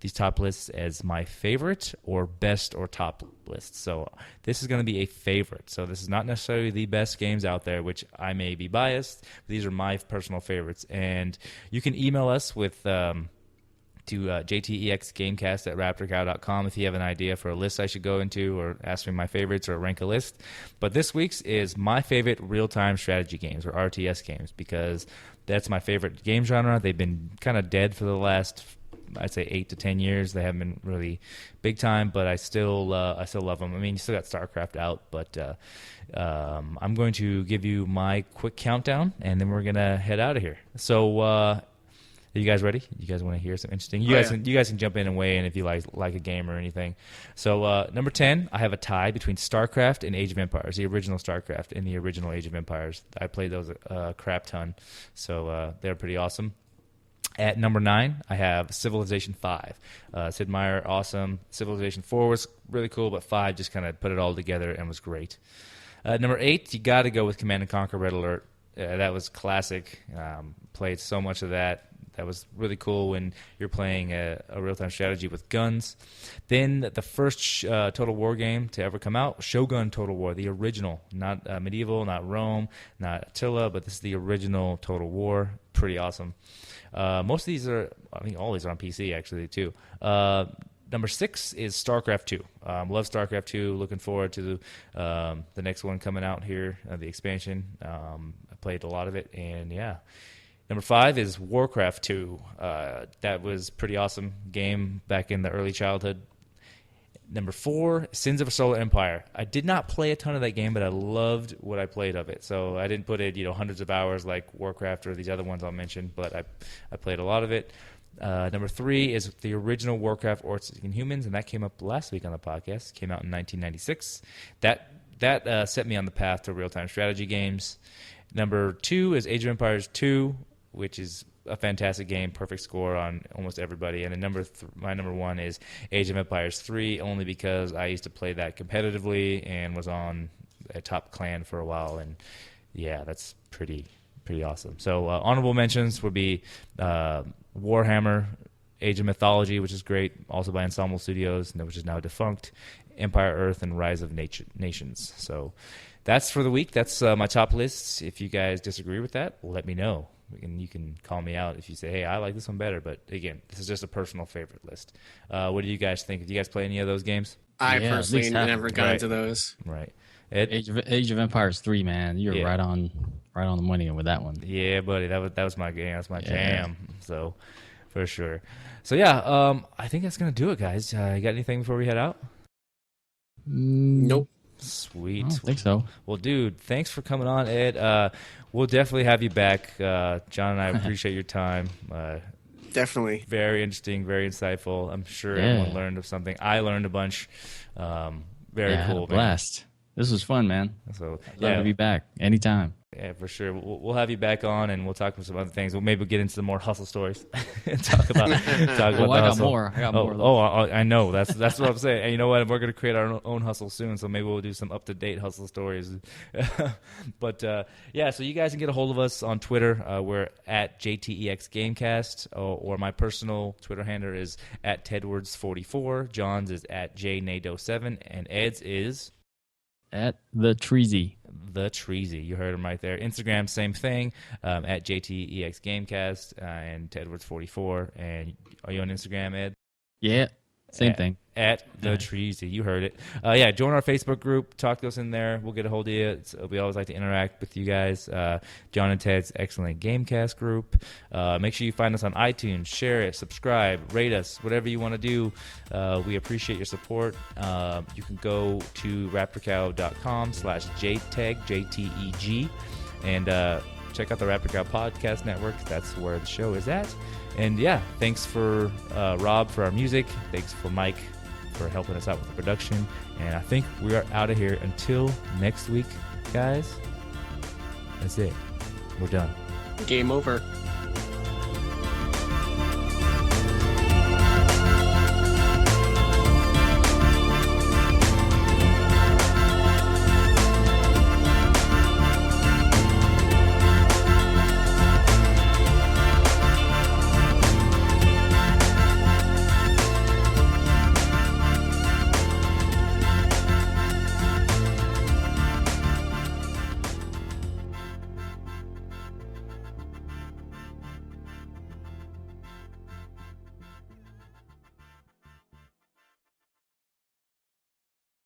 these top lists as my favorite or best or top lists. So this is going to be a favorite. So this is not necessarily the best games out there, which I may be biased. But these are my personal favorites. And you can email us with to jtexgamecast@raptorcow.com if you have an idea for a list I should go into or ask me my favorites or rank a list. But this week's is my favorite real-time strategy games or RTS games because that's my favorite game genre. They've been kind of dead for the last I'd say 8 to 10 years. They haven't been really big time, but I still love them. I mean, you still got StarCraft out, but I'm going to give you my quick countdown, and then we're gonna head out of here. So, are you guys ready? You guys want to hear some interesting? You guys can jump in and weigh in if you like a game or anything. So, number 10, I have a tie between StarCraft and Age of Empires, the original StarCraft and the original Age of Empires. I played those a crap ton, so they're pretty awesome. At number 9, I have Civilization 5. Sid Meier, awesome. Civilization 4 was really cool, but 5 just kind of put it all together and was great. Number 8, you got to go with Command & Conquer Red Alert. That was classic. Played so much of that. That was really cool when you're playing a real-time strategy with guns. Then the first Total War game to ever come out, Shogun Total War, the original. Not medieval, not Rome, not Attila, but this is the original Total War. Pretty awesome. Most of these are, I think all these are on PC actually too. Number 6 is StarCraft 2. Love StarCraft 2. Looking forward to the next one coming out here, the expansion. I played a lot of it, and yeah. Number 5 is Warcraft 2. That was pretty awesome game back in the early childhood. Number 4, Sins of a Solar Empire. I did not play a ton of that game, but I loved what I played of it. So I didn't put it, hundreds of hours like Warcraft or these other ones I'll mention, but I played a lot of it. Number 3 is the original Warcraft Orcs and Humans, and that came up last week on the podcast. Came out in 1996. That set me on the path to real-time strategy games. Number 2 is Age of Empires 2, which is a fantastic game, perfect score on almost everybody. And then my number 1 is Age of Empires 3, only because I used to play that competitively and was on a top clan for a while. And yeah, that's pretty awesome. So honorable mentions would be Warhammer, Age of Mythology, which is great, also by Ensemble Studios, which is now defunct, Empire Earth, and Rise of Nations. So that's for the week. That's my top lists. If you guys disagree with that, let me know. You can call me out if you say, hey, I like this one better. But again, this is just a personal favorite list. What do you guys think? Do you guys play any of those games? I personally never got into those. Right. Ed? Age of Empires 3, man. You're right on the money with that one. Yeah, buddy. That was my game. That's my jam. So for sure. So yeah, I think that's gonna do it, guys. You got anything before we head out? Nope. Sweet. I don't think so. Well, dude, thanks for coming on, Ed. We'll definitely have you back. John and I appreciate your time. Definitely. Very interesting, very insightful. I'm sure everyone learned of something. I learned a bunch. Very cool, man. Blast. This was fun, man. So I'd love to be back anytime. Yeah, for sure. We'll have you back on, and we'll talk about some other things. We'll maybe get into some more hustle stories and talk about the hustle. I got more. I know. That's what I'm saying. And you know what? We're going to create our own hustle soon, so maybe we'll do some up-to-date hustle stories. But, so you guys can get a hold of us on Twitter. We're at JTEX Gamecast, or my personal Twitter handle is at Tedwards44. John's is at JNado7, and Ed's is... at the Treasy. The Treasy. You heard him right there. Instagram, same thing, at JTEX Gamecast and Tedwards44. And are you on Instagram, Ed? Yeah, same thing. At the Treasy. You heard it. Join our Facebook group. Talk to us in there. We'll get a hold of you. We always like to interact with you guys. John and Ted's Excellent Gamecast group. Make sure you find us on iTunes. Share it. Subscribe. Rate us. Whatever you want to do. We appreciate your support. You can go to RaptorCow.com/JTEG, JTEG, and check out the RaptorCow Podcast Network. That's where the show is at. And thanks for Rob for our music. Thanks for Mike for helping us out with the production. And I think we are out of here until next week, guys. That's it. We're done. Game over.